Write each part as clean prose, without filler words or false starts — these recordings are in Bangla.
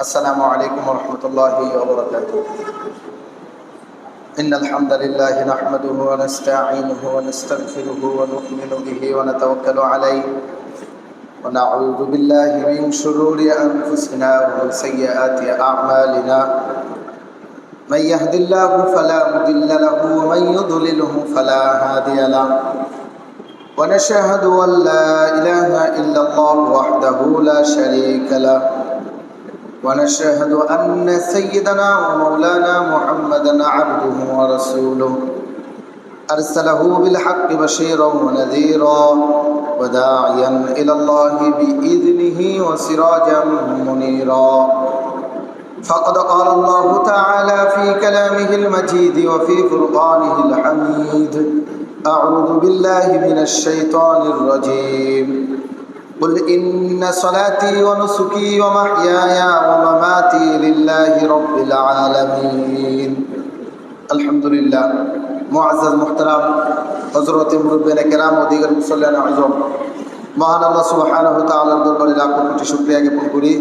আসসালামু আলাইকুম ওয়া রাহমাতুল্লাহি ওয়া বারাকাতুহু। ইন্নাল হামদালিল্লাহি নাহমাদুহু ওয়া নাস্তাঈনুহু ওয়া নাস্তাগফিরুহু ওয়া নু'মিনু বিহি ওয়া নাতাওয়াক্কালু আলাইহি ওয়া না'উযু বিল্লাহি মিন শুরুরি আনফুসিনা ওয়া মিন sayyi'ati a'malina। মান yahdihillahu ফালা মুদিল্লা লাহু ওয়া মান ইউদ্লিলহু ফালা হাদিয়া লাহু। ওয়া নাশহাদু আন লা ইলাহা ইল্লাল্লাহু ওয়াহদাহু লা শারীকা লাহু ونشهد أن سيدنا ومولانا محمدا عبده ورسوله أرسله بالحق بشيرا ونذيرا وداعيا إلى الله بإذنه وسراجا منيرا فقد قال الله تعالى في كلامه المجيد وفي فرقانه الحميد أعوذ بالله من الشيطان الرجيم قل إن صلاتي ونسكي ومحياي ومماتي لله رب العالمين الحمد لله معزز محترم হযরত মুরব্বিয়ানে কেরাম ও দিগর মুসল্লিয়ান আযম, মহান আল্লাহ সুবহানাহু ওয়া তাআলার দরবারে লাখো কোটি শুকরিয়া জ্ঞাপন করি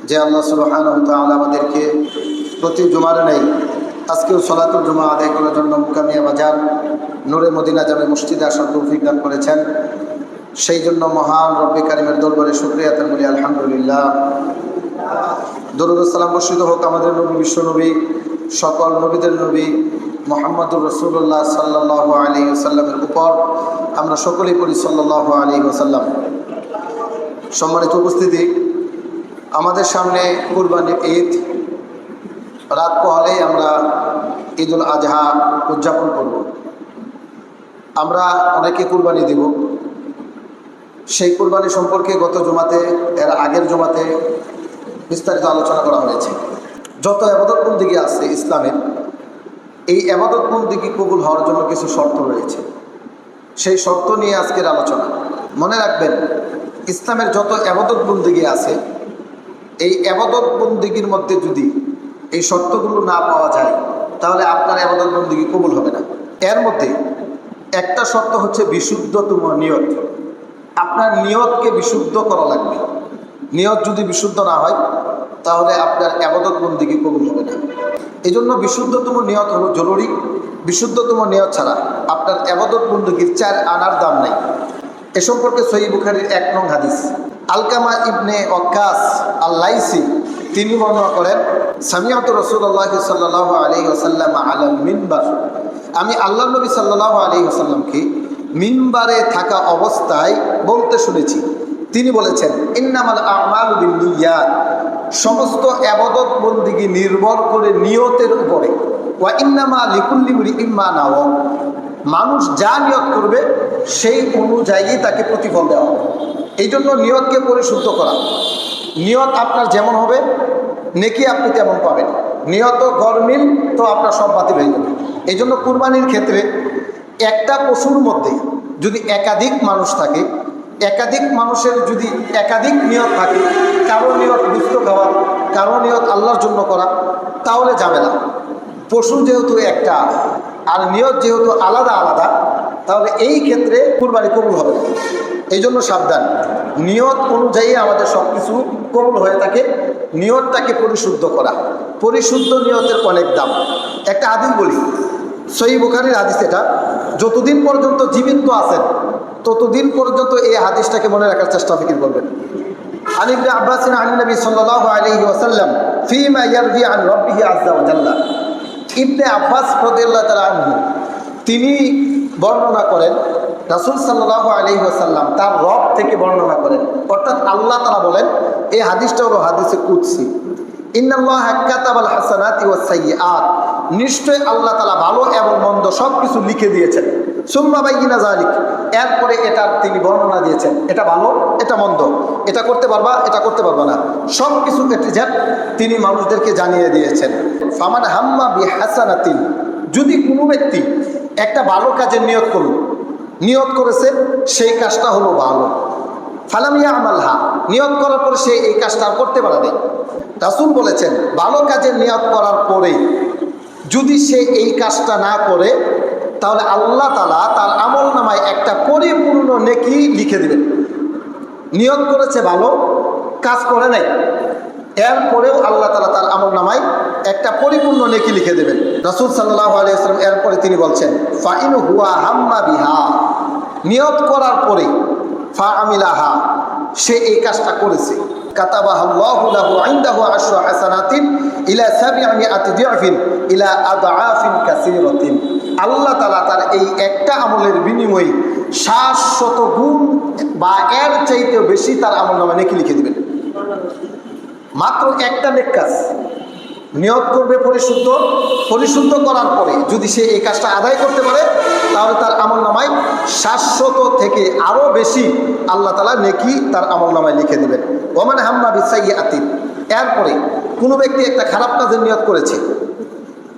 যে আল্লাহ সুবহানাহু ওয়া তাআলা আমাদেরকে প্রতি জুমার নেই আজকেও সালাতুল জুমা আদায় করার জন্য মুকামিয়া বাজার নূরে মদিনা জামে মসজিদে আসার তৌফিক দান করেছেন। সেই জন্য মহান রব্বে কারিমের দরবারে শুকরিয়া আদায় করি আলহামদুলিল্লাহ। দরুদ ও সালাম বর্ষিত হোক আমাদের নবী বিশ্ব নবী সকল নবীদের নবী মুহাম্মদুর রাসূলুল্লাহ সাল্লাল্লাহু আলাইহি ওয়াসাল্লামের উপর। আমরা সকলেই পড়ি সাল্লাল্লাহু আলাইহি ওয়াসাল্লাম। সম্মানিত উপস্থিতি, আমাদের সামনে কুরবানির ঈদ। রাত পোহালেই আমরা ঈদুল আজহা উদযাপন করব। আমরা অনেকে কুরবানি দিব। সেই কুরবানি সম্পর্কে গত জুমাতে এর আগের জুমাতে বিস্তারিত আলোচনা করা হয়েছে। যত ইবাদত বন্দেগী আছে ইসলামের, এই ইবাদত বন্দেগী কবুল হওয়ার জন্য কিছু শর্ত রয়েছে। সেই শর্ত নিয়ে আজকের আলোচনা। মনে রাখবেন, ইসলামের যত ইবাদত বন্দেগী আছে, এই ইবাদত বন্দেগীর মধ্যে যদি এই শর্তগুলো না পাওয়া যায় তাহলে আপনার ইবাদত বন্দেগী কবুল হবে না। এর মধ্যে একটা শর্ত হচ্ছে বিশুদ্ধতম নিয়ত। আপনার নিয়তকে বিশুদ্ধ করা লাগবে। নিয়ত যদি বিশুদ্ধ না হয় তাহলে আপনার ইবাদত বন্দেগী কবুল হবে না। এই জন্য বিশুদ্ধতম নিয়ত হলো জরুরি। বিশুদ্ধতম নিয়ত ছাড়া আপনার ইবাদত বন্দেগীর 4 আনার দাম নাই। এ সম্পর্কে সহিহ বুখারীর 1 নং হাদিস, আলকামা ইবনে ওয়াক্কাস আল-লাইসি তিনি বর্ণনা করেন, সামিআতু রাসূলুল্লাহ সাল্লাল্লাহু আলাইহি ওয়াসাল্লাম আলাল মিনবার। আমি আল্লাহর নবী সাল্লাল্লাহু আলাইহি ওয়াসাল্লামকে মিনবারে থাকা অবস্থায় বলতে শুনেছি। তিনি বলেছেন, ইন্নামাল আমালু বিন্নিয়াত, সমস্ত ইবাদত বন্দেগী নির্ভর করে নিয়তের উপরে। ওয়া ইন্নামা লিকুল্লি ইমরিইন মা নাওয়া, মানুষ যা নিয়ত করবে সেই অনুযায়ী তাকে প্রতিফল দেওয়া হবে। এই জন্য নিয়তকে পরিশুদ্ধ করা। নিয়ত আপনার যেমন হবে নেকি আপনি তেমন পাবেন। নিয়ত গরমিল তো আপনার সব বাতিল হয়ে যাবে। এই জন্য কুরবানির ক্ষেত্রে একটা পশুর মধ্যে যদি একাধিক মানুষ থাকে, একাধিক মানুষের যদি একাধিক নিয়ত থাকে, কারো নিয়ত গুস্ত খাওয়া, কারো নিয়ত আল্লাহর জন্য করা, তাহলে ঝামেলা। পশু যেহেতু একটা আর নিয়ত যেহেতু আলাদা আলাদা, তাহলে এই ক্ষেত্রে কুরবানি কবুল হবে না। এই জন্য সাবধান, নিয়ত অনুযায়ী আমাদের সব কিছু কবুল হয়ে থাকে। নিয়তটাকে পরিশুদ্ধ করা, পরিশুদ্ধ নিয়তের অনেক দাম। একটা হাদিস বলি, সহিহ বুখারীর হাদিস। এটা যতদিন পর্যন্ত জীবিত আছেন ততদিন পর্যন্ত এই হাদিসটাকে মনে রাখার চেষ্টা ফিকির করবেন। আন ইবনে আব্বাস আন নবী সাল্লাল্লাহু আলাইহি ওয়াসাল্লাম ফীমা ইয়ারজি আন রাব্বিহি আযজা ওয়া জাল্লা। ইবনে আব্বাস রাদিয়াল্লাহু তাআলা আনহু তিনি বর্ণনা করেন, রাসূল সাল্লাল্লাহু আলাইহি ওয়াসাল্লাম তার রব থেকে বর্ণনা করেন, অর্থাৎ আল্লাহ তাআলা বলেন। এই হাদিসটা হলো হাদিসে কুদসি। ইন্নাল্লাহা কাতাবাল হাসানাতি ওয়াস সাইয়্যাত, নিশ্চয় আল্লাহ তাআলা ভালো এবং মন্দ সব কিছু লিখে দিয়েছেন। সুম্মা বাইয়িনা যালিক, এরপরে এটার তিনি বর্ণনা দিয়েছেন, এটা ভালো এটা মন্দ, এটা করতে পারবা এটা করতে পারবা না, সব কিছু তিনি মানুষদেরকে জানিয়ে দিয়েছেন। ফামান হাম্মা বিহাসানাতিন, যদি কোনো ব্যক্তি একটা ভালো কাজের নিয়ত করল, নিয়ত করেছে সেই কাজটা হলো ভালো, ফালাম ইয়ামালহা, নিয়ত করার পরে সে এই কাজটা করতে পারে না। রাসূল বলেছেন, ভালো কাজের নিয়ত করার পরে যদি সে এই কাজটা না করে তাহলে আল্লাহ তাআলা তার আমল নামায় একটা পরিপূর্ণ নেকি লিখে দিবেন। নিয়ত করেছে ভালো, কাজ করে নাই, এরপরেও আল্লাহ তাআলা তার আমলনামায় একটা পরিপূর্ণ নেকি লিখে দেবেন। রাসূল সাল্লাল্লাহু আলাইহি ওয়াসাল্লাম এরপরে তিনি বলছেন, ফাইন হুয়া হাম্মা বিহা, নিয়ত করার পরে ফা আমিলাহা, সে এই কাজটা করেছে, কাতাবাহাল্লাহু লাহু ইনদাহু আশরু হাসানাতিন ইলা 700 দিআফিন ইলা আদআফিন কাসীরাতিন, আল্লাহ তাআলা তার এই একটা আমলের বিনিময়ে 700 গুণ বা এর চাইতেও বেশি তার আমলনামায় নেকি লিখে দিবেন। মাত্র একটা নেক কাজ নিয়ত করবে, পরিশুদ্ধ করার পরে যদি সে এই কাজটা আদায় করতে পারে, তাহলে তার আমলনামায় 700 থেকে আরও বেশি আল্লাহ তাআলা নেকি তার আমলনামায় লিখে দেবেন। ওমান হাম্মা বিসাইয়্যাতিন, এরপরে কোনো ব্যক্তি একটা খারাপ কাজের নিয়ত করেছে,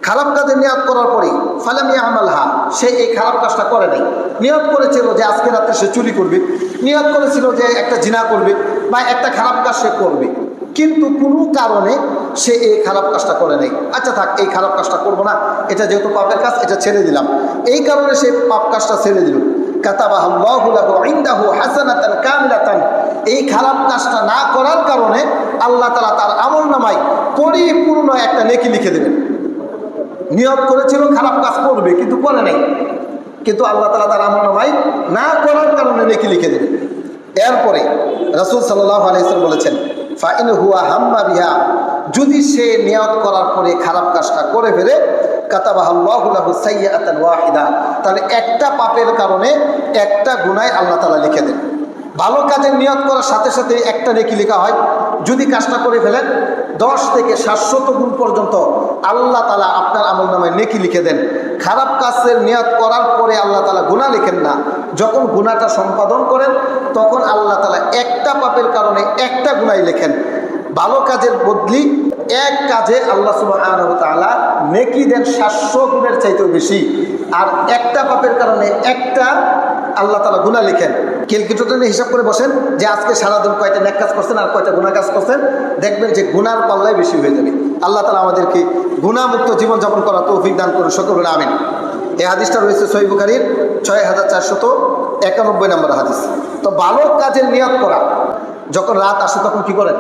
খারাপ কাজের নিয়ত করার পরে ফালাম ইয়ামালহা, সে এই খারাপ কাজটা করে নাই। নিয়ত করেছিল যে আজকে রাতে সে চুরি করবে, নিয়ত করেছিল যে একটা জিনা করবে বা একটা খারাপ কাজ সে করবে, কিন্তু কোনো কারণে সে এই খারাপ কাজটা করে নাই। আচ্ছা থাক, এই খারাপ কাজটা করবো না, এটা যেহেতু পাপের কাজ, এটা ছেড়ে দিলাম। এই কারণে সে পাপ কাজটা ছেড়ে দিল। কাতাবাহাল্লাহু লাহু ইনদাহু হাসানাতান কামিলাতান, এই খারাপ কাজটা না করার কারণে আল্লাহ তাআলা তার আমলনামায় পরিপূর্ণ একটা নেকি লিখে দেবেন। নিয়ত করেছিল খারাপ কাজ করবে কিন্তু করে নাই, কিন্তু আল্লাহ তাআলা তার আমলনামায় না করার কারণে নেকি লিখে দেবেন। এরপরে রাসূল সাল্লাল্লাহু আলাইহি ওয়াসাল্লাম বলেছেন, ফাইন হুয়া হাম্মা বিহা, যদি সে নিয়ত করার পরে খারাপ কাজটা করে ফেলে, কাতাবাহাল্লাহু লাহু সাইয়্যাতান ওয়াহিদা, তাহলে একটা পাপের কারণে একটা গুনাহ আল্লাহ তাআলা লিখে দেন। ভালো কাজের নিয়ত করার সাথে সাথে একটা নেকি লেখা হয়, যদি কাজটা করে ফেলেন 10 থেকে 700 গুণ পর্যন্ত আল্লাহ তাআলা আপনার আমলনামায় নেকি লিখে দেন। খারাপ কাজের নিয়ত করার পরে আল্লাহ তাআলা গুনাহ লিখেন না, যখন গুনাহটা সম্পাদন করেন তখন আল্লাহ তাআলা একটা পাপের কারণে একটা গুনাহ লেখেন। ভালো কাজের বদলি এক কাজে আল্লাহ সুবহানাহু ওয়া তাআলা নেকি দেন 700 গুণের চাইতেও বেশি, আর একটা পাপের কারণে একটা আল্লাহ তাআলা গুনাহ লিখেন। ক্যালকুলেটর নিয়ে হিসাব করে বসেন যে আজকে সারাদিন কয়টা নেক কাজ করছেন আর কয়টা গুনাহ কাজ করছেন, দেখবেন যে গুনার পাল্লাই বেশি হয়ে যাবে। আল্লাহ তাআলা আমাদেরকে গুনাহমুক্ত জীবনযাপন করার তৌফিক দান করুন, সকলে আমিন। এই হাদিসটা রয়েছে সহিহ বুখারীর 6491 নম্বর হাদিস। তো ভালো কাজের নিয়ত করা, যখন রাত আসে তখন কি করেন?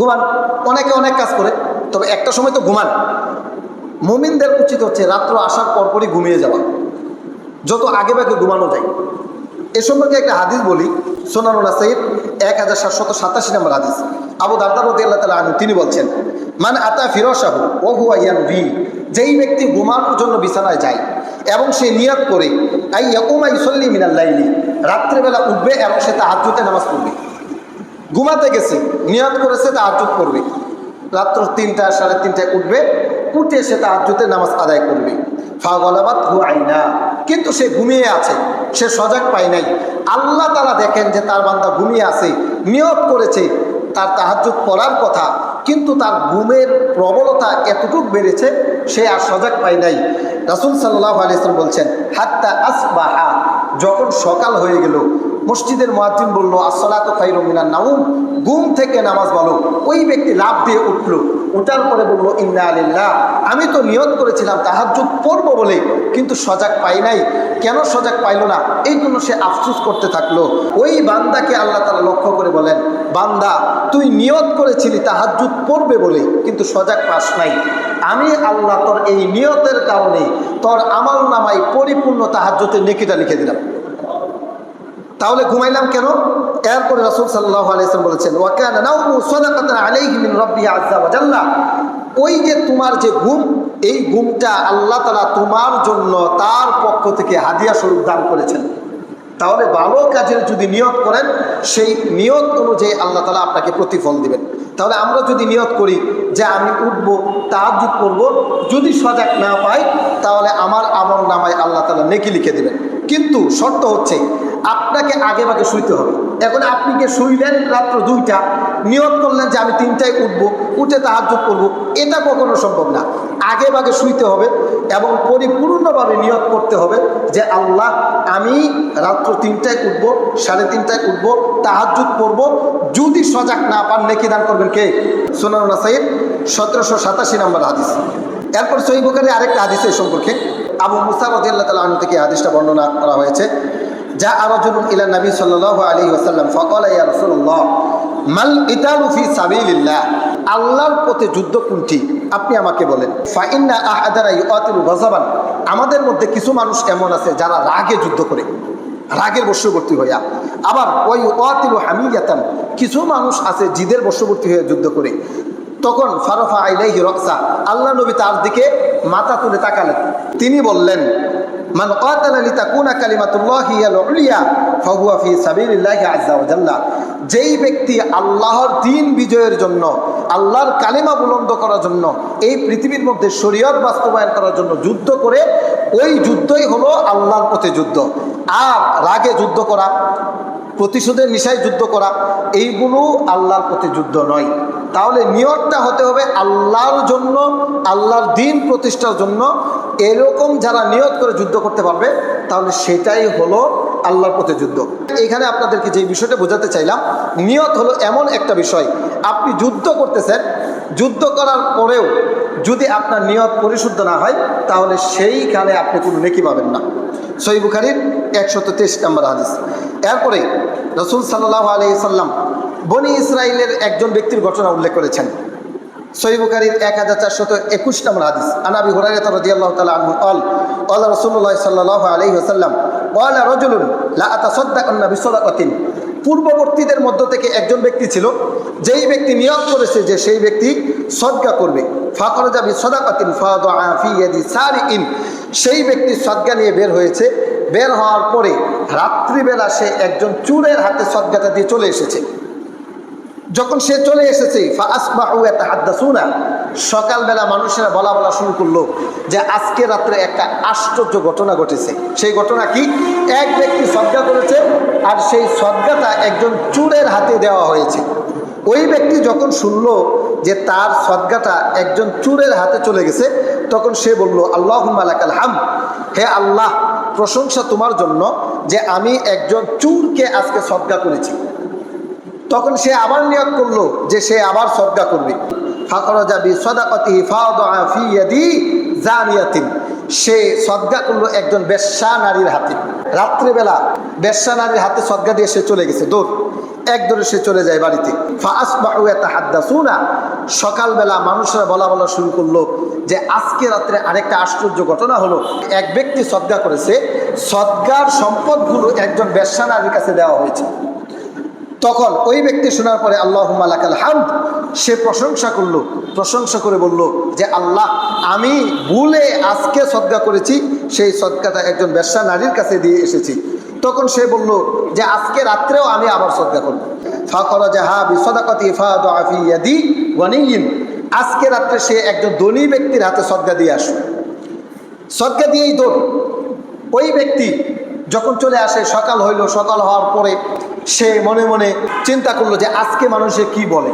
ঘুমান। অনেকে অনেক কাজ করে, তবে একটা সময় তো ঘুমান। মুমিনদের উচিত হচ্ছে রাত্র আসার পরপরই ঘুমিয়ে যাওয়া, যত আগে ভাগে ঘুমানো যায়। এ সম্পর্কে একটা হাদিস বলি, সুনানুন নাসাঈর 1787 নম্বর হাদিস। আবু দারদা রাদিয়াল্লাহু তাআলা আনহু তিনি বলছেন, মান আতা ফিরাশাহু ওয়া হুয়া ইয়ানভি, যেই ব্যক্তি ঘুমানোর জন্য বিছানায় যায় এবং সে নিয়ত করে আই ইয়াকুমা ইউসাল্লি মিনাল লাইলি, রাত্রিবেলা উঠবে এবং সে তাহাজ্জুদের নামাজ পড়বে। ঘুমাতে গেছে, নিয়ত করেছে তাহাজ্জুদ করবে, রাত্র 3টা 3:30টায় উঠবে, উঠে সে তাহাজ্জুদের নামাজ আদায় করবে। ফাগলাবাতহু আইনা, কিন্তু সে ঘুমিয়ে আছে, সে সজাগ পায় নাই। আল্লাহ তাআলা দেখেন যে তার বান্দা ঘুমিয়ে আছে, নিয়ত করেছে তার তাহাজ্জুদ পড়ার কথা, কিন্তু তার ঘুমের প্রবলতা এতটুকু বেড়েছে সে আর সজাগ পায় নাই। রাসূল সাল্লাল্লাহু আলাইহি ওয়াসাল্লাম বলছেন, হাত্তা আসবাহা, যখন সকাল হয়ে গেল, মসজিদের মুয়াজ্জিন বলল আসসালাতু খায়রুম মিনান নাউম, ঘুম থেকে নামাজ বলো। ওই ব্যক্তি লাফ দিয়ে উঠল, উঠার পরে বলল ইন্না লিল্লাহ, আমি তো নিয়ত করেছিলাম তাহাজ্জুদ পড়বো বলে, কিন্তু সজাগ পাই নাই। কেন সজাগ পাইল না, এই জন্য সে আফসোস করতে থাকলো। ওই বান্দাকে আল্লাহ তাআলা লক্ষ্য করে বলেন, বান্দা তুই নিয়ত করেছিলি তাহাজ্জুদ পড়বে বলে, কিন্তু সজাগ পাস নাই। আমি আল্লাহ তোর এই নিয়তের কারণে তোর আমলনামায় পরিপূর্ণ তাহাজ্জুদের নেকিটা লিখে দিলাম। তাহলে ঘুমাইলাম কেন? এরপরে রাসূল সাল্লাল্লাহু আলাইহি ওয়াসাল্লাম বলেছেন, ওয়া কানা নাওমু সাদাকাতান আলাইহি মিন রাব্বিহি আযজা ওয়া জাল্লা, ওই যে তোমার যে ঘুম, এই ঘুমটা আল্লাহ তাআলা তোমার জন্য তার পক্ষ থেকে হাদিয়া স্বরূপ দান করেছেন। তাহলে ভালো কাজের যদি নিয়ত করেন, সেই নিয়ত অনুযায়ী আল্লাহ তাআলা আপনাকে প্রতিফল দিবেন। তাহলে আমরা যদি নিয়ত করি যে আমি উঠব, তাহাজ্জুদ করব, যদি সজাগ না পাই তাহলে আমার আমলনামায় আল্লাহ তাআলা নেকি লিখে দেবেন। কিন্তু শর্ত হচ্ছে আপনাকে আগে ভাগে শুইতে হবে। এখন আপনি কে শুইলেন রাত্র 2টা, নিয়ত করলেন যে আমি 3টায় উঠবো, উঠে তাহাজ্জুদ করব, এটা কখনো সম্ভব না। আগে ভাগে শুইতে হবে এবং পরিপূর্ণভাবে নিয়ত করতে হবে যে আল্লাহ আমি রাত্র 3টায় উঠবো, 3:30টায় উঠবো, তাহাজ্জুদ পড়বো। যদি সজাগ না পান নেকি দান করবেন কে? সুনানুন নাসাঈর 1787 নম্বর হাদিস। এরপর সহিহ বুখারীর আরেকটা হাদিস এই সম্পর্কে, আবু মুসা রাদিয়াল্লাহু তাআলা আনহু থেকে হাদিসটা বর্ণনা করা হয়েছে। যা রাজুলুন ইলা নবী সাল্লাল্লাহু আলাইহি ওয়াসাল্লাম ফাকালা ইয়া রাসূলুল্লাহ মাল কিতালু ফি সাবিলিল্লাহ, আল্লাহর পথে যুদ্ধ কোনটি আপনি আমাকে বলেন। ফাইন্না আহাদানা ইউআতিলু গযাবান, আমাদের মধ্যে কিছু মানুষ এমন আছে যারা রাগে যুদ্ধ করে, রাগের বশবর্তী হইয়া। আবার ওই ইউআতিলু হামিয়াতান, কিছু মানুষ আছে জিদের বশবর্তী হয়ে যুদ্ধ করে। তখন ফারফা আইলাইহি রাসা, আল্লাহ নবী তার দিকে মাথা তুলে তাকালেন। তিনি বললেন, মান কাতালা লিতাকুনা কালিমাতুল্লাহি হিয়াল উলিয়া ফাহুয়া ফি সাবিলিল্লাহি আযজা ওয়া জাল্লা, যেই ব্যক্তি আল্লাহর দ্বীন বিজয়ের জন্য, আল্লাহর কালিমা বুলন্দ করার জন্য, এই পৃথিবীর মধ্যে শরীয়ত বাস্তবায়ন করার জন্য যুদ্ধ করে, ওই যুদ্ধই হলো আল্লাহর পথে যুদ্ধ। আর রাগে যুদ্ধ করা, প্রতিশোধের নিশায় যুদ্ধ করা, এইগুলো আল্লাহর পথে যুদ্ধ নয়। তাহলে নিয়তটা হতে হবে আল্লাহর জন্য, আল্লাহর দ্বীন প্রতিষ্ঠার জন্য। এরকম যারা নিয়ত করে যুদ্ধ করতে পারবে, তাহলে সেটাই হলো আল্লাহর পথে যুদ্ধ। এখানে আপনাদেরকে যে বিষয়টা বোঝাতে চাইলাম, নিয়ত হলো এমন একটা বিষয়, আপনি যুদ্ধ করতেছেন, যুদ্ধ করার পরেও যদি আপনার নিয়ত পরিশুদ্ধ না হয়, তাহলে সেইখানে আপনি কোনো নেকি পাবেন না। সহিহ বুখারীর 123 নম্বর হাদিস। এরপরে রাসূল সাল্লাল্লাহু আলাইহি সাল্লাম বনি ইসরাইলের একজন ব্যক্তির ঘটনা উল্লেখ করেছেন। সহিহ বুখারীর 1421 নম্বর হাদিস। আন আবি হুরায়রা রাদিয়াল্লাহু তাআলা আনহু ক্বালা রাসূলুল্লাহ সাল্লাল্লাহু আলাইহি ওয়াসাল্লাম ক্বালা রাজুলুন লা আতাসাদ্দাকুন্না বিসাদাকাতিন, পূর্ববর্তীদের মধ্য থেকে একজন ব্যক্তি ছিল, যেই ব্যক্তি নিয়ত করেছে যে সেই ব্যক্তি সদকা করবে। ফাখরাজা বিসাদাকাতিন ফাদাআ ফি ইয়াদি সারিকিন, সেই ব্যক্তি সদকা নিয়ে বের হয়েছে। বের হওয়ার পরে রাত্রিবেলা সে একজন চোরের হাতে সদকাটা দিয়ে চলে এসেছে। যখন সে চলে এসেছে, ফাআসবাহু ইয়াতাহাদ্দাসুনা, সকালবেলা মানুষেরা বলা শুরু করলো যে আজকে রাত্রে একটা আশ্চর্য ঘটনা ঘটেছে। সেই ঘটনা কি? এক ব্যক্তি সদকা করেছে, আর সেই সদকাটা একজন চোরের হাতে দেওয়া হয়েছে। ওই ব্যক্তি যখন শুনলো যে তার সদকাটা একজন চোরের হাতে চলে গেছে, তখন সে বলল, আল্লাহুম্মা লাকাল হামদ, হে আল্লাহ, প্রশংসা তোমার জন্য যে আমি একজন চোরকে আজকে সদকা করেছি। তখন সে আবার নিয়ত করলো যে সে আবার সদকা করবে। ফাখরাজা বিসাদাকাতিহি ফাদাআ ফি ইয়াদি জানিয়াতিন, সে সদকা করলো একজন বেশ্যা নারীর হাতে। রাত্রিবেলা বেশ্যা নারীর হাতে সদকা দিয়ে সে চলে গেছে, এক দৌড়ে সে চলে যায় বাড়িতে। ফাআসবাহু ইয়াতাহাদ্দাসুনা, সকালবেলা মানুষরা বলা শুরু করলো যে আজকে রাত্রে আরেকটা আশ্চর্য ঘটনা হলো। এক ব্যক্তি সদকা করেছে, সদকার সম্পদগুলো একজন বেশ্যা নারীর কাছে দেওয়া হয়েছে। তখন ওই ব্যক্তি শোনার পরে আল্লাহুম্মা লাকাল হামদ, সে প্রশংসা করে বলল যে আল্লাহ, আমি ভুলে আজকে সদকা করেছি, সেই সদকাটা একজন বেশ্যা নারীর কাছে দিয়ে এসেছি। তখন সে বলল যে আজকে রাত্রেও আমি আবার সদকা করব। ফাখরাজাহা বিসাদাকাতিহি ফাদাআ ফি ইয়াদি ওয়ানিয়্যিন, আজকে রাত্রে সে একজন ধনী ব্যক্তির হাতে সদকা দিয়ে আসলো। সদকা দিয়েই দৌড়। ওই ব্যক্তি যখন চলে আসে, সকাল হইল। সকাল হওয়ার পরে সে মনে মনে চিন্তা করলো যে আজকে মানুষে কি বলে।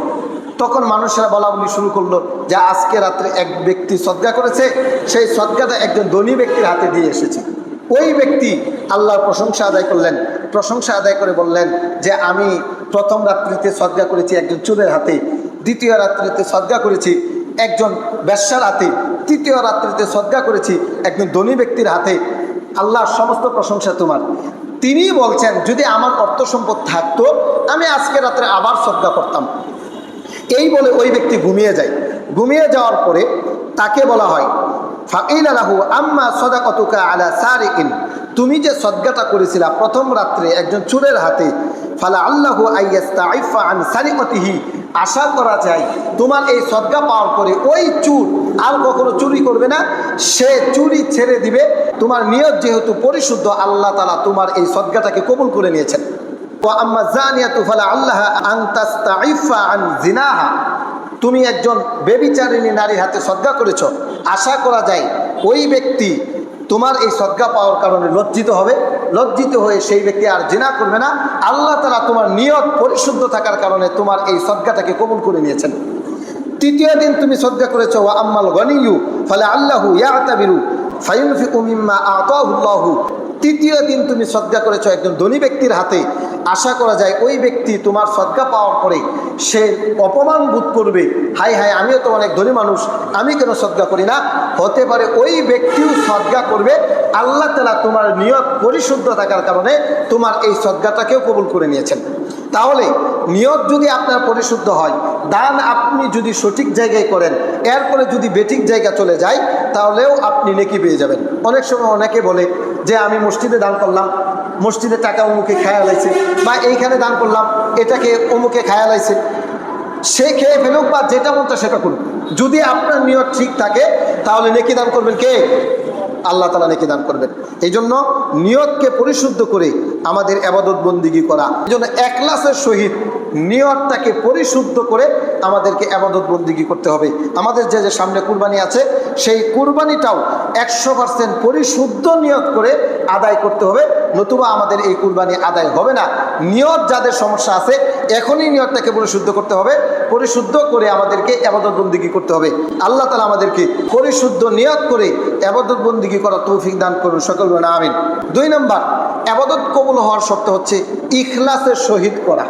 তখন মানুষেরা বলি শুরু করলো যে আজকে রাত্রে এক ব্যক্তি সদকা করেছে, সেই সদকাটা একজন ধনী ব্যক্তির হাতে দিয়ে এসেছে। ওই ব্যক্তি আল্লাহর প্রশংসা আদায় করলেন। প্রশংসা আদায় করে বললেন যে আমি প্রথম রাত্রিতে সদকা করেছি একজন চোরের হাতে, দ্বিতীয় রাত্রিতে সদকা করেছি একজন বেশ্যার হাতে, তৃতীয় রাত্রিতে সদকা করেছি একজন ধনী ব্যক্তির হাতে। আল্লাহর সমস্ত প্রশংসা তোমার। তিনি বলছেন যদি আমার অর্থ সম্পদ থাকতো, আমি আজকে রাত্রে আবার সদকা করতাম। এই বলে ওই ব্যক্তি ঘুমিয়ে যায়। ঘুমিয়ে যাওয়ার পরে তাকে বলা হয়, ফাকিলা লাহু আম্মা সাদাকাতুকা আলা সারিকিন, তুমি যে সদকাটা করেছিলা প্রথম রাত্রে একজন চোরের হাতে, ফালা আল্লাহু আইয়াস্তাইফা আন সারিকাতিহি, আশা করা যায় তোমার এই সদকা পাওয়ার পরে ওই চোর আর কখনো চুরি করবে না, সে চুরি ছেড়ে দিবে। তোমার নিয়ত যেহেতু পরিশুদ্ধ, আল্লাহ তাআলা তোমার এই সদকাটাকে কবুল করে নিয়েছেন। ওয়া আম্মা জানিয়াতু ফালা আল্লাহ আন তাস্তাইফা আন জিনাহা, তুমি একজন ব্যভিচারিণী নারীর হাতে সদকা করেছ, আশা করা যায় ওই ব্যক্তি তোমার এই সদকা পাওয়ার কারণে লজ্জিত হবে। লজ্জিত হয়ে সেই ব্যক্তি আর জিনা করবে না। আল্লাহ তাআলা তোমার নিয়ত পরিশুদ্ধ থাকার কারণে তোমার এই সদকাটাকে কবুল করে নিয়েছেন। তৃতীয় দিন তুমি সদকা করেছ, ওয়া আম্মাল গনিয়্যু ফালা আল্লাহু ইয়াতাবিরু ফায়ুনফিকু মিম্মা আতাহুল্লাহু, তৃতীয় দিন তুমি সদকা করেছ একজন ধনী ব্যক্তির হাতে, আশা করা যায় ওই ব্যক্তি তোমার সদকা পাওয়ার পরে সে অপমান বোধ করবে, হায় হায় আমিও তো অনেক ধনী মানুষ, আমি কেন সদকা করি না। হতে পারে ওই ব্যক্তিও সদকা করবে, আল্লাহ তাআলা তোমার নিয়ত পরিশুদ্ধ থাকার কারণে তোমার এই সদকাটাকেও কবুল করে নিয়েছেন। তাহলে নিয়ত যদি আপনার পরিশুদ্ধ হয়, দান আপনি যদি সঠিক জায়গায় করেন, এরপরে যদি বেঠিক জায়গা চলে যায়, তাহলেও আপনি নেকি পেয়ে যাবেন। অনেক সময় অনেকে বলে যে আমি মসজিদে দান করলাম, মসজিদের টাকা অমুকে খায়া লাইছে, বা এইখানে দান করলাম, এটাকে অমুকে খায়া লাইছে, সে খেয়ে ফেলুক বা যেটা মনটা সেটা করুক। যদি আপনার নিয়ত ঠিক থাকে তাহলে নেকি দান করবেন কে? আল্লাহ তাআলা নেকি দান করবেন। এই জন্য নিয়তকে পরিশুদ্ধ করে আমাদের ইবাদত বন্দিগি করা, এই জন্য ইখলাসের সহিত নিয়তটাকে পরিশুদ্ধ করে আমাদেরকে ইবাদত বন্দিগি করতে হবে। আমাদের যে যে সামনে কুরবানি আছে, সেই কুরবানিটাও 100% পরিশুদ্ধ নিয়ত করে আদায় করতে হবে, নতুবা আমাদের এই কুরবানি আদায় হবে না। নিয়ত যাদের সমস্যা আছে, এখনই নিয়তটাকে পরিশুদ্ধ করতে হবে, পরিশুদ্ধ করে আমাদেরকে ইবাদত বন্দিগি করতে হবে। আল্লাহ তাআলা আমাদেরকে পরিশুদ্ধ নিয়ত করে ইবাদত বন্দিগি করার তৌফিক দান করুন, সকল বলেন আমিন। 2 নম্বর, ইবাদত কবুল হওয়ার শর্ত হচ্ছে ইখলাসের সহিত করা।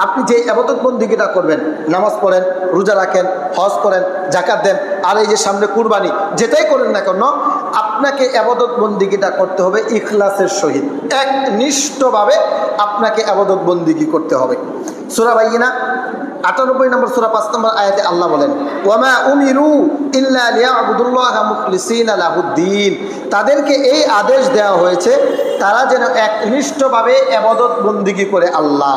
আপনি যে ইবাদত বন্দিগিটা করবেন, নামাজ পড়েন, রোজা রাখেন, হজ করেন, যাকাত দেন, আর এই যে সামনে কুরবানি, যেটাই করেন না কেন, আপনাকে ইবাদত বন্দিগিটা করতে হবে ইখলাসের সহিত, একনিষ্ঠভাবে আপনাকে ইবাদত বন্দিগি করতে হবে। সূরা বাইয়িনা 98 নম্বর সূরা 5 নম্বর আয়াতে আল্লাহ বলেন, ওয়ামা উমিরু ইল্লা লিয়াবুদুল্লাহা মুখলিসিনা লাহুদ্দিন। তাদেরকে এই আদেশ দেওয়া হয়েছে তারা যেন একনিষ্ঠভাবে ইবাদত বন্দিগি করে আল্লাহ,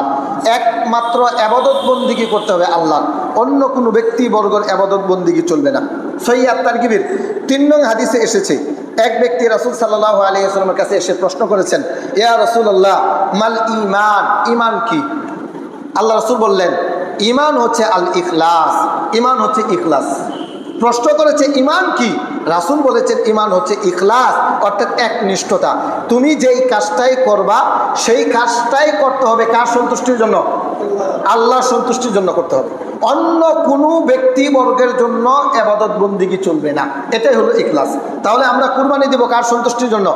একমাত্র ইবাদত বন্দিগি করতে হবে আল্লাহ, অন্য কোনো ব্যক্তি বর্গের ইবাদত বন্দিগি চলবে না। সহিহ আত-তারগিবের 3 নং হাদিসে এসেছে, এক ব্যক্তি রাসূল সাল্লাল্লাহু আলাইহি ওয়াসাল্লামের কাছে এসে প্রশ্ন করেছেন, ইয়া রাসূলুল্লাহ মাল ঈমান, ঈমান কি? আল্লাহ রাসূল বললেন, ঈমান হচ্ছে আল ইখলাস, ঈমান হচ্ছে ইখলাস। প্রশ্ন করেছে ঈমান কি? রাসূল বলেছেন ঈমান হচ্ছে ইখলাস, অর্থাৎ একনিষ্ঠতা। তুমি যেই কাজটাই করবা সেই কাজটাই করতে হবে কার সন্তুষ্টির জন্য? আল্লাহর সন্তুষ্টির জন্য করতে হবে, অন্য কোনো ব্যক্তিবর্গের জন্য ইবাদত বন্দিগি চলবে না। এটাই হলো ইখলাস। তাহলে আমরা কুরবানি দেব কার সন্তুষ্টির জন্য?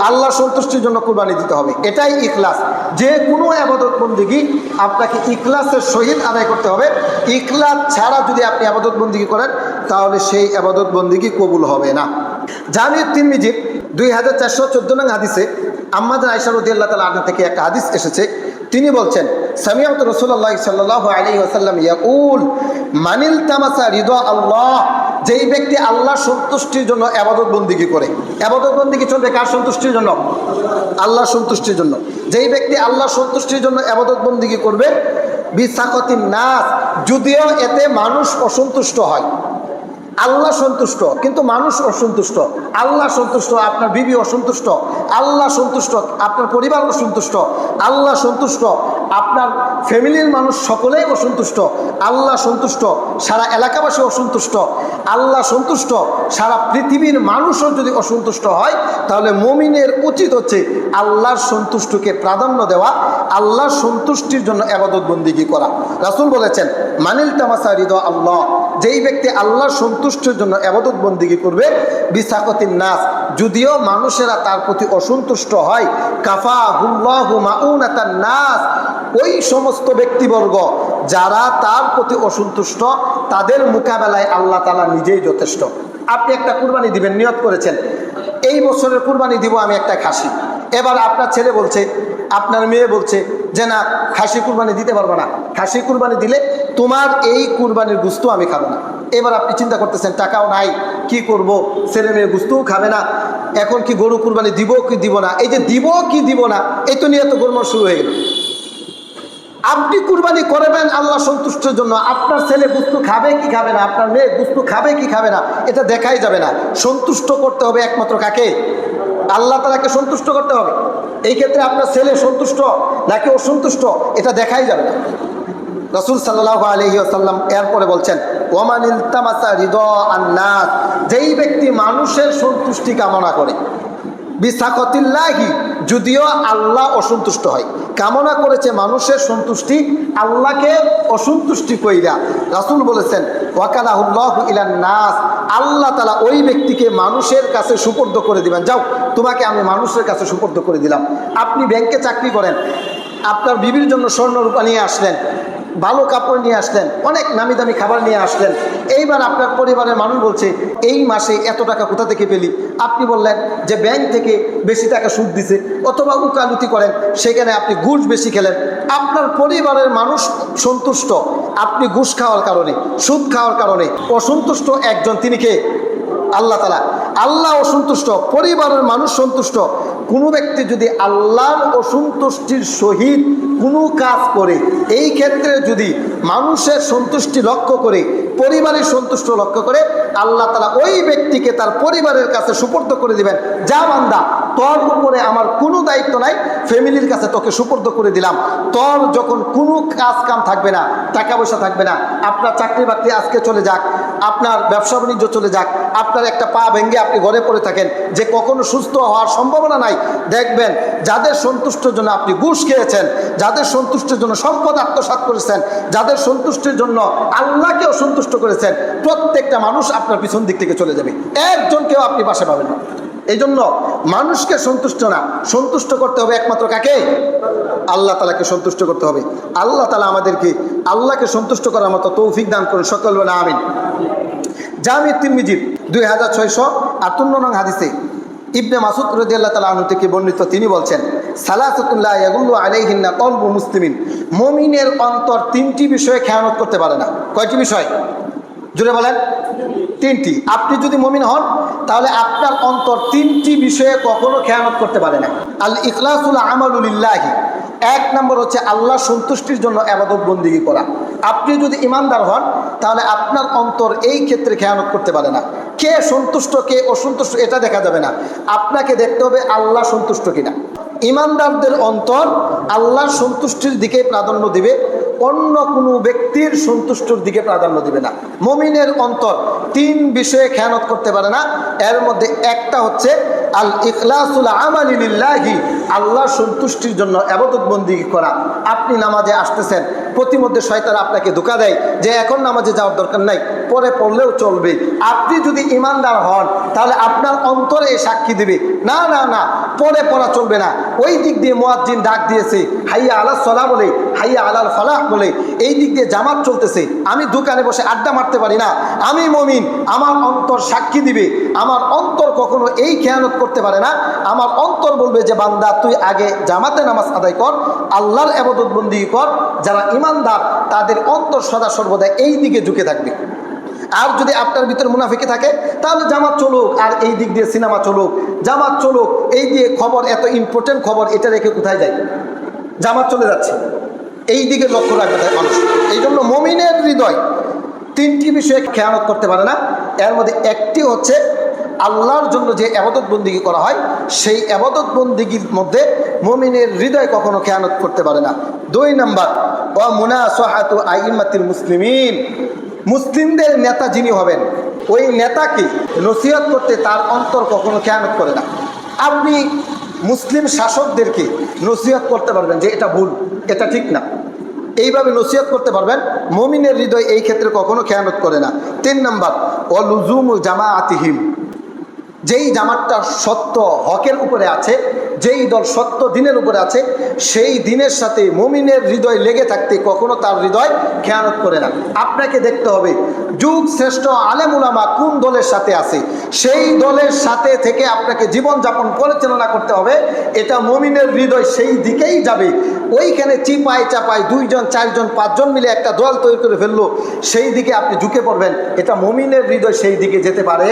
আল্লাহর সন্তুষ্টির জন্য কুরবানি দিতে হবে, এটাই ইখলাস। যে কোনো ইবাদত বন্দিগি আপনাকে ইখলাসের সহিত আদায় করতে হবে। ইখলাস ছাড়া যদি আপনি ইবাদত বন্দিগি করেন তাহলে সেই ইবাদত বন্দিগি কবুল হবে না। জামি তিরমিজির 2414 নং হাদিসে আম্মা আয়েশা রাদিয়াল্লাহু তাআলা আনহা থেকে একটা হাদিস এসেছে, তিনি বলছেন, সামিআতু রাসূলুল্লাহ সাল্লাল্লাহু আলাইহি ওয়াসাল্লাম ইয়াকুল মানিল তামাসা রিদা আল্লাহ। যেই ব্যক্তি আল্লাহর সন্তুষ্টির জন্য ইবাদত বন্দিগি করে, ইবাদত বন্দিগি চলবে কার সন্তুষ্টির জন্য? আল্লাহর সন্তুষ্টির জন্য। যেই ব্যক্তি আল্লাহর সন্তুষ্টির জন্য ইবাদত বন্দিগি করবে, বিসাকাতিন নাস, যদিও এতে মানুষ অসন্তুষ্ট হয়, আল্লাহ সন্তুষ্ট কিন্তু মানুষ অসন্তুষ্ট, আল্লাহ সন্তুষ্ট আপনার বিবি অসন্তুষ্ট, আল্লাহ সন্তুষ্ট আপনার পরিবার অসন্তুষ্ট, আল্লাহ সন্তুষ্ট আপনার ফ্যামিলির মানুষ সকলেই অসন্তুষ্ট, আল্লাহ সন্তুষ্ট সারা এলাকাবাসী অসন্তুষ্ট, আল্লাহ সন্তুষ্ট সারা পৃথিবীর মানুষও যদি অসন্তুষ্ট হয়, তাহলে মুমিনের উচিত হচ্ছে আল্লাহর সন্তুষ্টকে প্রাধান্য দেওয়া, আল্লাহর সন্তুষ্টির জন্য ইবাদত বন্দিগি করা। রাসূল বলেছেন, মানিল তামাসা রিদা আল্লাহ, যেই ব্যক্তি আল্লাহর সন্তুষ্টির জন্য ইবাদত বন্দিগি করবে, বিসাকাতিন নাস, যদিও মানুষেরা তার প্রতি অসন্তুষ্ট হয়, কাফাহুল্লাহু মাউনাতান নাস, ওই সমস্ত ব্যক্তিবর্গ যারা তার প্রতি অসন্তুষ্ট তাদের মোকাবেলায় আল্লাহ তাআলা নিজেই যথেষ্ট। আপনি একটা কুরবানি দিবেন, নিয়ত করেছেন এই বছরের কুরবানি দিব আমি একটা খাসি, এবার আপনার ছেলে বলছে, আপনার মেয়ে বলছে যে না খাসি কুরবানি দিতে পারবো না, খাসি কুরবানি দিলে তোমার এই কুরবানির গোশত আমি খাবো না। এবার আপনি চিন্তা করতেছেন টাকাও নাই, কি করব, ছেলে মেয়ে গোশতও খাবে না, এখন কি গরু কুরবানি দিব কি দিব না, এই যে দিব কি দিব না এই তো নিয়ে তো গোলমাল শুরু হয়ে গেল। আপনি কুরবানি করবেন আল্লাহ সন্তুষ্টির জন্য, আপনার ছেলে গোশত খাবে কি খাবে না, আপনার মেয়ে গোশত খাবে কি খাবে না এটা দেখাই যাবে না। সন্তুষ্ট করতে হবে একমাত্র কাকে? আল্লাহ তাআলাকে সন্তুষ্ট করতে হবে। এই ক্ষেত্রে আপনার ছেলে সন্তুষ্ট নাকি অসন্তুষ্ট এটা দেখাই যাবে না। রাসূল সাল্লাল্লাহু আলাইহি ওয়াসাল্লাম এরপরে বলছেন, ওয়ামান ইলতামাসা রিদা আন-নাস, যেই ব্যক্তি মানুষের সন্তুষ্টি কামনা করে, বিসাকাতিল্লাহি, যদিও আল্লাহ অসন্তুষ্ট হয়, কামনা করেছে মানুষের সন্তুষ্টি, আল্লাহকে অসন্তুষ্টি কইরা, রাসূল বলেছেন ওয়াকালাহুল্লাহু ইলান নাস, আল্লাহ তাআলা ওই ব্যক্তিকে মানুষের কাছে সুপর্দ করে দিবেন। যাও তোমাকে আমি মানুষের কাছে সুপর্দ করে দিলাম। আপনি ব্যাংকে চাকরি করেন, আপনার বিবির জন্য স্বর্ণ রূপা নিয়ে আসলেন, ভালো কাপড় নিয়ে আসলেন, অনেক নামি দামি খাবার নিয়ে আসলেন, এইবার আপনার পরিবারের মানুষ বলছে এই মাসে এত টাকা কোথা থেকে পেলি? আপনি বললেন যে ব্যাংক থেকে বেশি টাকা সুদ দিছে, অথবা উকালতি করেন, সেখানে আপনি ঘুষ বেশি খেলেন। আপনার পরিবারের মানুষ সন্তুষ্ট, আপনি ঘুষ খাওয়ার কারণে, সুদ খাওয়ার কারণে অসন্তুষ্ট একজন, তিনি কে? আল্লাহ তাআলা। আল্লাহ অসন্তুষ্ট, পরিবারের মানুষ সন্তুষ্ট। কোনো ব্যক্তি যদি আল্লাহর অসন্তুষ্টির সহিত কোনো কাজ করে, এই ক্ষেত্রে যদি মানুষের সন্তুষ্টি লক্ষ্য করে, পরিবারের সন্তুষ্ট লক্ষ্য করে, আল্লাহ তাআলা ওই ব্যক্তিকে তার পরিবারের কাছে সুপর্দ করে দিবেন, যা বান্দা তোর উপরে আমার কোনো দায়িত্ব নাই, ফ্যামিলির কাছে তোকে সুপর্দ করে দিলাম। তোর যখন কোনো কাজ কাম থাকবে না, টাকা পয়সা থাকবে না, আপনার চাকরি বাকরি আজকে চলে যাক, আপনার ব্যবসা বাণিজ্য চলে যাক, আপনার একটা পা ভেঙে আপনি ঘরে পড়ে থাকেন, যে কখনো সুস্থ হওয়ার সম্ভাবনা নাই, দেখবেন যাদের সন্তুষ্টির জন্য আপনি ঘুষ খেয়েছেন, যাদের সন্তুষ্টির জন্য সম্পদ আত্মসাৎ করেছেন, যাদের সন্তুষ্টির জন্য আল্লাহকে অসন্তুষ্ট করেছেন, প্রত্যেকটা মানুষ আপনার পিছন দিক থেকে চলে যাবে, একজনকেও আপনি পাশে পাবেন না। এই জন্য মানুষকে সন্তুষ্ট করতে হবে একমাত্র কাকে? আল্লাহ তাআলাকে সন্তুষ্ট করতে হবে। আল্লাহ তাআলা আমাদেরকে আল্লাহকে সন্তুষ্ট করার মতো তৌফিক দান করুন, সকল বলে আমিন। জামি তিরমিজির 2658 নং হাদিসে ইবনে মাসউদ রাদিয়াল্লাহু তাআলা আনহু থেকে বর্ণিত, তিনি বলছেন, সালাসাতুন লা ইয়াগুল্লু আলাইহিন্না কলবু মুসলিমিন, মুমিনের অন্তর তিনটি বিষয়ে খেয়ানত করতে পারে না। কয়টি বিষয়? জুড়ে বলেন। তিনটি। আপনি যদি মুমিন হন তাহলে আপনার অন্তর তিনটি বিষয়ে কখনো খেয়ানত করতে পারে না। আল ইখলাসুল আমালু লিল্লাহি, এক নম্বর হচ্ছে আল্লাহ সন্তুষ্টির জন্য ইবাদত বন্দেগী করা। আপনি যদি ইমানদার হন তাহলে আপনার অন্তর এই ক্ষেত্রে খেয়ানত করতে পারে না। কে সন্তুষ্ট কে অসন্তুষ্ট এটা দেখা যাবে না, আপনাকে দেখতে হবে আল্লাহ সন্তুষ্ট কিনা। ইমানদারদের অন্তর আল্লাহর সন্তুষ্টির দিকে প্রাধান্য দিবে, অন্য কোনো ব্যক্তির সন্তুষ্টির দিকে প্রাধান্য দিবে না। মুমিনের অন্তর তিন বিষয়ে খেয়ানত করতে পারে না। এর মধ্যে একটা হচ্ছে আল ইখলাসুল আমালি লিল্লাহি, আল্লাহর সন্তুষ্টির জন্য ইবাদত বন্দেগী করা। আপনি নামাজে আসতেছেন, প্রতিমধ্যে শয়তান আপনাকে ধোঁকা দেয় যে এখন নামাজে যাওয়ার দরকার নাই, পরে পড়লেও চলবে। আপনি যদি ইমানদার হন তাহলে আপনার অন্তরে সাক্ষী দিবে, না না না, পরে পড়া চলবে না। ওই দিক দিয়ে মুয়াজ্জিন ডাক দিয়েছে হাইয়া আলাস সালাহ বলে, হাইয়া আলাল ফালাহ বলে, এই দিক দিয়ে জামাত চলতেছে, আমি দোকানে বসে আড্ডা মারতে পারি না, আমি মুমিন, আমার অন্তর সাক্ষী দিবে। আমার অন্তর কখনো এই খেয়ানত করতে পারে না। আমার অন্তর বলবে যে বান্দা তুই আগে জামাতে নামাজ আদায় কর, আল্লাহর ইবাদত বন্দেগী কর। যারা ইমানদার তাদের অন্তর সদা সর্বদা এই দিকে ঝুঁকে থাকবে। আর যদি আপনার ভিতরে মুনাফিকি থাকে তাহলে জামাত চলুক আর এই দিক দিয়ে সিনেমা চলুক, জামাত চলুক এই দিয়ে খবর, এত ইম্পর্টেন্ট খবর, এটা রেখে কোথায় যায়? জামাত চলে যাচ্ছে, এই দিকে লক্ষ্য রাখবে মানুষ। এই জন্য মুমিনের হৃদয় তিনটি বিষয়ে খেয়ানত করতে পারে না। এর মধ্যে একটি হচ্ছে আল্লাহর জন্য যে ইবাদত বন্দেগী করা হয়, সেই ইবাদত বন্দেগীর মধ্যে মুমিনের হৃদয় কখনো খেয়ানত করতে পারে না। 2 নাম্বার, ওয়া মুনাসাহাতু আইম্মাতিল মুসলিমিন, মুসলিমদের নেতা যিনি হবেন ওই নেতাকে নসিহত করতে তার অন্তর কখনো খেয়ানত করে না। আপনি মুসলিম শাসকদেরকে নসিহত করতে পারবেন যে এটা ভুল, এটা ঠিক না, এইভাবে নসিহত করতে পারবেন। মুমিনের হৃদয় এই ক্ষেত্রে কখনো খেয়ানত করে না। 3 নাম্বার, ওয়া লুজুমু জামাআতিহিম, যেই জামাতটা সত্য হকের উপরে আছে, যেই দল সত্য দিনের উপরে আছে, সেই দিনের সাথে মুমিনের হৃদয় লেগে থাকতে কখনো তার হৃদয় খেয়ানত করে না। আপনাকে দেখতে হবে যুগ শ্রেষ্ঠ আলেম উলামা কোন দলের সাথে আছে, সেই দলের সাথে থেকে আপনাকে জীবনযাপন পরিচালনা করতে হবে। এটা মুমিনের হৃদয় সেই দিকেই যাবে। ওইখানে চিপায় চাপায় 2 জন 4 জন 5 জন মিলে একটা দল তৈরি করে ফেললো, সেই দিকে আপনি ঝুঁকে পড়বেন, এটা মুমিনের হৃদয় সেই দিকে যেতে পারে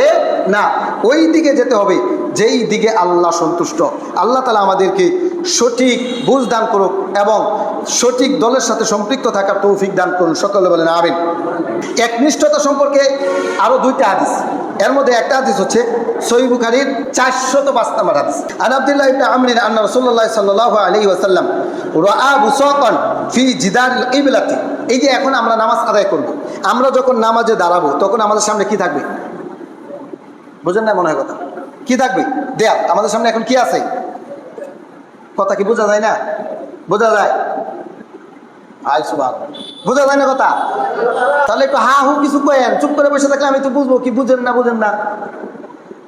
না। ওই দিকে যেতে হবে যেই দিকে আল্লাহ সন্তুষ্ট। আল্লাহ তাআলা আমাদেরকে সঠিক বুঝ দান করুক এবং সঠিক দলের সাথে সম্পৃক্ত থাকার তৌফিক দান করুন, সকলে বলেন আমিন। একনিষ্ঠতা সম্পর্কে আরো 2টা হাদিস, এর মধ্যে একটা হাদিস হচ্ছে সহিহ বুখারীর 405 নম্বর হাদিস। আন আব্দুল্লাহ ইবনে আমর আন্না রাসূলুল্লাহ সাল্লাল্লাহু আলাইহি ওয়াসাল্লাম রাআ বুসাকান ফি জিদারিল কিবলাতি। এই যে এখন আমরা নামাজ আদায় করব, আমরা যখন নামাজে দাঁড়াবো তখন আমাদের সামনে কি থাকবে? বুঝেন না মনে হয় কথা? কি থাকবে? দেয়াল। আমাদের সামনে এখন কি আছে? কথা কি বোঝা যায় না? বোঝা যায়? আয় সুবহান, বোঝা যায় না কথা? তাহলে একটু হা হু কিছু কয়েন, চুপ করে বসে থাকলে আমি তো বুঝবো কি বুঝেন না বুঝেন না।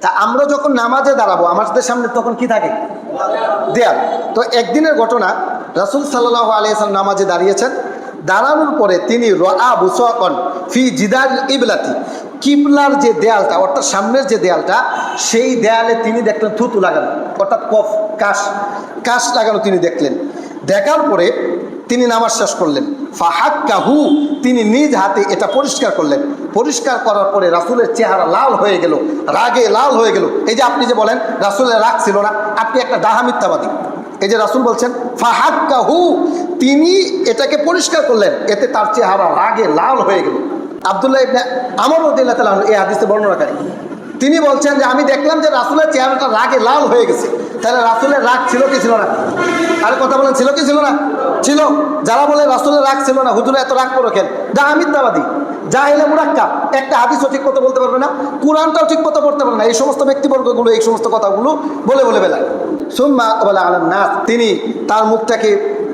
তা আমরা যখন নামাজে দাঁড়াবো আমাদের সামনে তখন কি থাকে? দেয়াল। তো একদিনের ঘটনা, রাসূল সাল্লাল্লাহু আলাইহি ওয়াসাল্লাম নামাজে দাঁড়িয়েছেন, দাঁড়ানোর পরে তিনি রাআ বুসাকান ফি জিদাল ইবলাতি, কিবলার যে দেয়ালটা অর্থাৎ সামনের যে দেয়ালটা, সেই দেয়ালে তিনি দেখলেন থুতু লাগানো, অর্থাৎ কফ কাশ লাগানো তিনি দেখলেন। দেখার পরে তিনি নামাজ শেষ করলেন। ফাহাক্কাহু, তিনি নিজ হাতে এটা পরিষ্কার করলেন। পরিষ্কার করার পরে রাসূলের চেহারা লাল হয়ে গেল, রাগে লাল হয়ে গেল। এই যে আপনি যে বলেন রাসূলের রাগ ছিল না, আপনি একটা ডাহা মিথ্যাবাদী। এই যে রাসূল বলছেন ফাহাক্কাহু, তিনি এটাকে পরিষ্কার করলেন, এতে তার চেহারা রাগে লাল হয়ে গেল। আব্দুল্লাহ ইবনে আমর রাদিয়াল্লাহু তাআলা এই হাদিসে বর্ণনাকারী তিনি বলছেন যে আমি দেখলাম যে রাসূলের চেহারাটা রাগে লাল হয়ে গেছে। তাহলে রাসূলের রাগ ছিল কি ছিল না? আর কথা বলেন, ছিল কি ছিল না? ছিল। যারা বলে রাসূলের রাগ ছিল না, হুজুর এত রাগ করে কেন, ডাহা মিথ্যাবাদী, জাহেলে মুরাক্কাব, একটা হাদিসও ঠিক মতো বলতে পারবে না, কোরআনটাও ঠিক মতো পড়তে পারবে না। এই সমস্ত ব্যক্তিবর্গগুলো এই সমস্ত কথাগুলো বলে বেলায়। সুম্মা আকবালা আলান নাস, তিনি তার মুখটাকে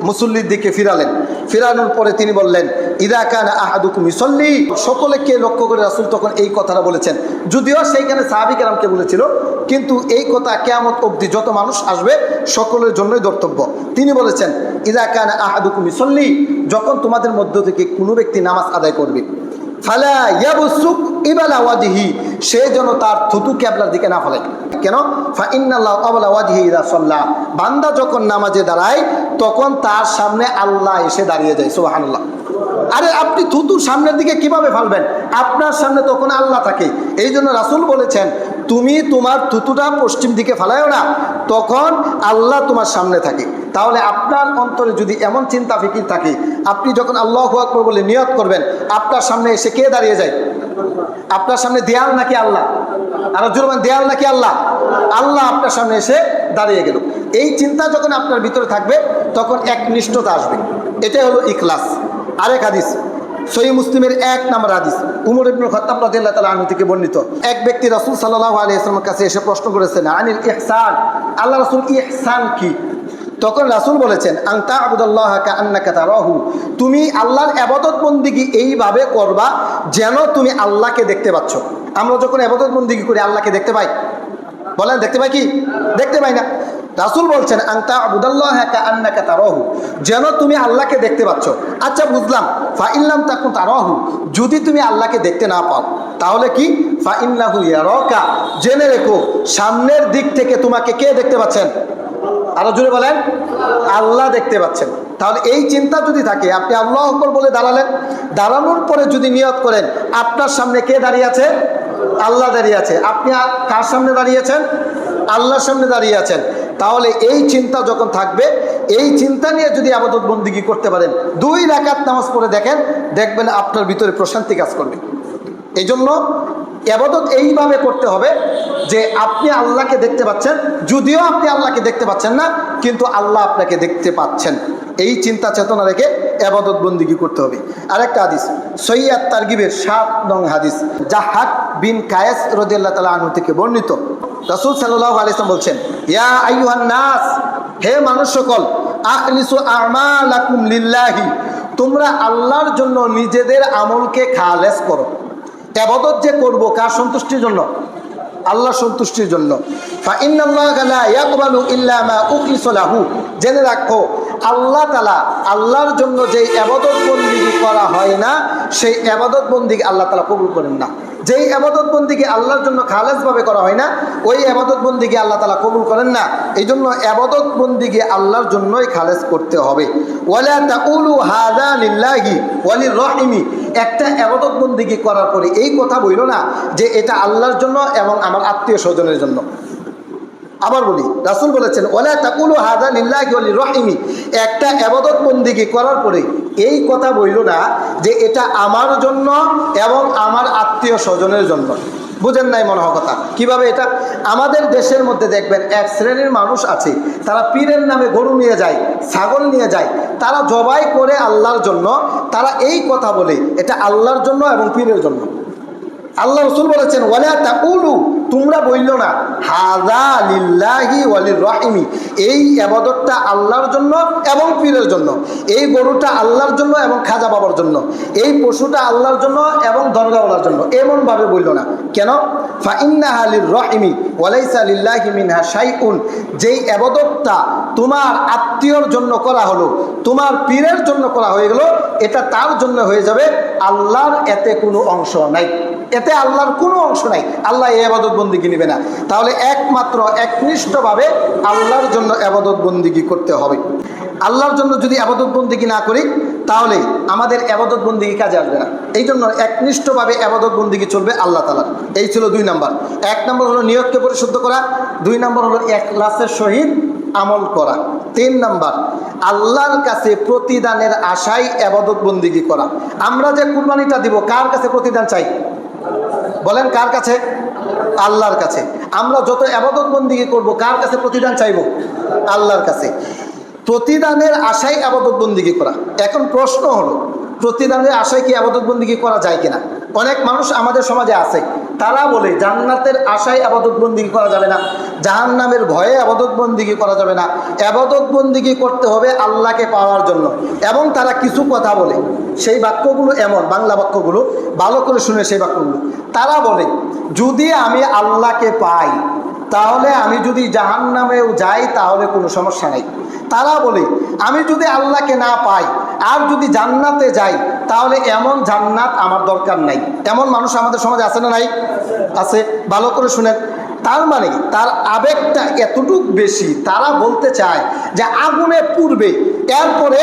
মুসল্লির দিকে ফিরালেন। ফিরানোর পরে তিনি বললেন ইদা কানা আহাদুকুম ইউসাল্লি, সকলকে লক্ষ্য করে রাসূল তখন এই কথাটা বলেছেন। যদিও সেইখানে সাহাবী কেরামকে বলেছিল, কিন্তু এই কথা কিয়ামত অবধি যত মানুষ আসবে সকলের জন্যই ধর্তব্য। তিনি বলেছেন ইদা কানা আহাদুকুম ইউসাল্লি, যখন তোমাদের মধ্য থেকে কোনো ব্যক্তি নামাজ আদায় করবে, ফালা ইয়াবসুক ইবালা ওয়াজহি, সে যেন তার থুতু কিবলার দিকে না ফেলে। কেন? ফা ইন্নাল্লাহু ক্বাবলা ওয়াজহি ইযা সাল্লা, বান্দা যখন নামাজে দাঁড়ায় তখন তার সামনে আল্লাহ এসে দাঁড়িয়ে যায়। সুবহানাল্লাহ। আরে আপনি থুতুর সামনের দিকে কিভাবে ফেলবেন? আপনার সামনে তখন আল্লাহ থাকে। এই জন্য রাসূল বলেছেন তুমি তোমার থুতুটা পশ্চিম দিকে ফেলায়ও না, তখন আল্লাহ তোমার সামনে থাকে। তাহলে আপনার অন্তরে যদি এমন চিন্তা ফিকির থাকে, আপনি যখন আল্লাহু আকবার বলে নিয়ত করবেন, আপনার সামনে এসে কে দাঁড়িয়ে যায়? আপনার সামনে দেয়াল নাকি আল্লাহ? আর জুরমান দেয়াল নাকি আল্লাহ? আল্লাহ আপনার সামনে এসে দাঁড়িয়ে গেল। এই চিন্তা যখন আপনার ভিতরে থাকবে তখন একনিষ্ঠতা আসবে। এটাই হলো ইখলাস। আরেক হাদিস সহিহ মুসলিমের 1 নম্বর হাদিস, উমর ইবনে খাত্তাব রাদিয়াল্লাহু তাআলা আনহু থেকে বর্ণিত। এক ব্যক্তি রাসূল সাল্লাল্লাহু আলাইহি ওয়াসাল্লামের কাছে এসে প্রশ্ন করেছেন আনিল ইহসান, আল্লাহ রাসূল ইহসান কি? তখন রাসূল বলেছেন আনতা আবুদাল্লাহা কাআন্নাকা তারাহু, তুমি আল্লাহর ইবাদত বন্দেগী এইভাবে করবা যেন তুমি আল্লাহকে দেখতে পাচ্ছ। আমরা যখন ইবাদত বন্দেগী করি আল্লাহকে দেখতে পাই? বলেন দেখতে পাই কি? দেখতে পাই না। রাসূল বলছেন আনতা আবুদাল্লাহা কাআন্নাকা তারাহু, যেন তুমি আল্লাহকে দেখতে পাচ্ছ। আচ্ছা বুঝলাম, ফা ইল্লাম তাকুন তারাহু, যদি তুমি আল্লাহকে দেখতে না পাও তাহলে কি? ফা ইন্নাহু ইয়ারাকা, জেনে রেখো সামনের দিক থেকে তোমাকে কে দেখতে পাচ্ছেন? আরো জোরে বলেন, আল্লাহ দেখতে পাচ্ছেন। তাহলে এই চিন্তা যদি থাকে, আপনি আল্লাহু আকবার বলে দাঁড়ালেন, দাঁড়ানোর পরে যদি নিয়ত করেন আপনার সামনে কে দাঁড়িয়ে আছে? আল্লাহ দাঁড়িয়ে আছে। আপনি কার সামনে দাঁড়িয়েছেন? আল্লাহর সামনে দাঁড়িয়ে আছেন। তাহলে এই চিন্তা যখন থাকবে, এই চিন্তা নিয়ে যদি ইবাদত বন্দেগী করতে পারেন, 2 রাকাত নামাজ পড়ে দেখবেন আপনার ভিতরে প্রশান্তি কাজ করবে। এই জন্য ইবাদত এইভাবে করতে হবে যে আপনি আল্লাহকে দেখতে পাচ্ছেন, যদিও আপনি আল্লাহকে দেখতে পাচ্ছেন না, কিন্তু আল্লাহ আপনাকে দেখতে পাচ্ছেন। এই চিন্তা চেতনা রেখে ইবাদত বন্দেগী করতে হবে। আরেকটা হাদিস সহিহ আত-তারগিবের 7 নং হাদিস, জাহাক বিন কায়েস রাদিয়াল্লাহু তাআলা আনহু থেকে বর্ণিত। রাসূল সাল্লাল্লাহু আলাইহি ওয়াসাল্লাম বলছেন ইয়া আইয়ুহান নাস, হে মানুষ সকল, আখলিসু আমালাকুম লিল্লাহি, তোমরা আল্লাহর জন্য নিজেদের আমলকে খালেস করো। ইবাদত যে করব কার সন্তুষ্টির জন্য? আল্লাহর সন্তুষ্টির জন্য। ফা ইন্নাল্লাহা লা ইয়াকবালু ইল্লা মা উখলিসা লাহু, জেনে রাখো আল্লাহ তাআলা, আল্লাহর জন্য যে ইবাদত বন্দেগী করা হয় না সেই ইবাদত বন্দেগী আল্লাহ তাআলা কবুল করেন না। যেই ইবাদত বন্দেগী আল্লাহর জন্য খালেসভাবে করা হয় না, ওই ইবাদত বন্দেগী আল্লাহ তাআলা কবুল করেন না। এই জন্য ইবাদত বন্দেগী আল্লাহর জন্যই খালেস করতে হবে। ওয়ালা তাকুলু হাযা লিল্লাহি ওয়া লিররাহিমি, একটা ইবাদত বন্দেগী করার পরে এই কথা বইলো না যে এটা আল্লাহর জন্য এবং আমার আত্মীয় স্বজনের জন্য। আবার বলি, রাসূল বলেছেন ওয়ালা তাকুলু হাযা লিল্লাহি ওয়া লিররাহিমি, একটা ইবাদত বন্দেগী করার পরে এই কথা বইলো না যে এটা আমার জন্য এবং আমার আত্মীয় স্বজনের জন্য। বুঝেন নাই মনে হয় কথা? কিভাবে এটা? আমাদের দেশের মধ্যে দেখবেন এক শ্রেণীর মানুষ আছে, তারা পীরের নামে গরু নিয়ে যায়, ছাগল নিয়ে যায়, তারা জবাই করে আল্লাহর জন্য, তারা এই কথা বলে এটা আল্লাহর জন্য এবং পীরের জন্য। আল্লাহ রাসূল বলেছেন ওয়ালা তাকুলু, তোমরা বললো না হাযা লিল্লাহি ওয়ালির রাহিমি, এই ইবাদতটা আল্লাহর জন্য এবং পীরের জন্য, এই গরুটা আল্লাহর জন্য এবং খাজা বাবার জন্য, এই পশুটা আল্লাহর জন্য এবং দরগাওয়ালার জন্য, এমন ভাবে বললো না। কেন? ফা ইন্নাহা লির রাহিমি ওয়ালাইসা লিল্লাহি মিনহা শাইউন, যেই ইবাদতটা তোমার আত্মীয়র জন্য করা হলো, তোমার পীরের জন্য করা হয়ে গেল, এটা তার জন্য হয়ে যাবে, আল্লাহর এতে কোনো অংশ নাই, এতে আল্লাহর কোনো অংশ নাই, আল্লাহ এই ইবাদত বন্দিগি নেবে না। তাহলে একমাত্র একনিষ্ঠভাবে আল্লাহর জন্য ইবাদত বন্দিগি করতে হবে। আল্লাহর জন্য যদি ইবাদত বন্দিগি না করি তাহলে আমাদের ইবাদত বন্দিগি কাজে আসবে না। এই জন্য একনিষ্ঠভাবে ইবাদত বন্দিগি চলবে আল্লাহ তাআলার। এই ছিল 2 নাম্বার। 1 নম্বর হলো নিয়তকে পরিশুদ্ধ করা, 2 নম্বর হলো ইখলাসের সহিত আমল করা, 3 নাম্বার আল্লাহর কাছে প্রতিদানের আশায় ইবাদত বন্দিগি করা। আমরা যে কুরবানিটা দিব কার কাছে প্রতিদান চাই? বলেন কার কাছে? আল্লাহর কাছে। আমরা যত ইবাদত বন্দিগি করব কার কাছে প্রতিদান চাইব? আল্লাহর কাছে। প্রতিদানের আশায় ইবাদত বন্দিগি করা। এখন প্রশ্ন হলো প্রতিদানের আশায় কি ইবাদত বন্দিগি করা যায় কিনা? অনেক মানুষ আমাদের সমাজে আছে, তারা বলে জান্নাতের আশায় ইবাদত বন্দিগি করা যাবে না, জাহান্নামের ভয়ে ইবাদত বন্দিগি করা যাবে না, ইবাদত বন্দিগি করতে হবে আল্লাহকে পাওয়ার জন্য। এবং তারা কিছু কথা বলে, সেই বাক্যগুলো এমন, বাংলা বাক্যগুলো ভালো করে শুনে সেই বাক্যগুলো, তারা বলে যদি আমি আল্লাহকে পাই তাহলে আমি যদি জাহান্নামেও যাই তাহলে কোনো সমস্যা নেই। তারা বলে আমি যদি আল্লাহকে না পাই আর যদি জান্নাতে যাই তাহলে এমন জান্নাত আমার দরকার নাই। এমন মানুষ আমাদের সমাজে আছে না নাই? আছে। ভালো করে শুনেন, তার মানে তার আবেগটা এতটুক বেশি, তারা বলতে চায় যে আগুনে পুড়বে, এরপরে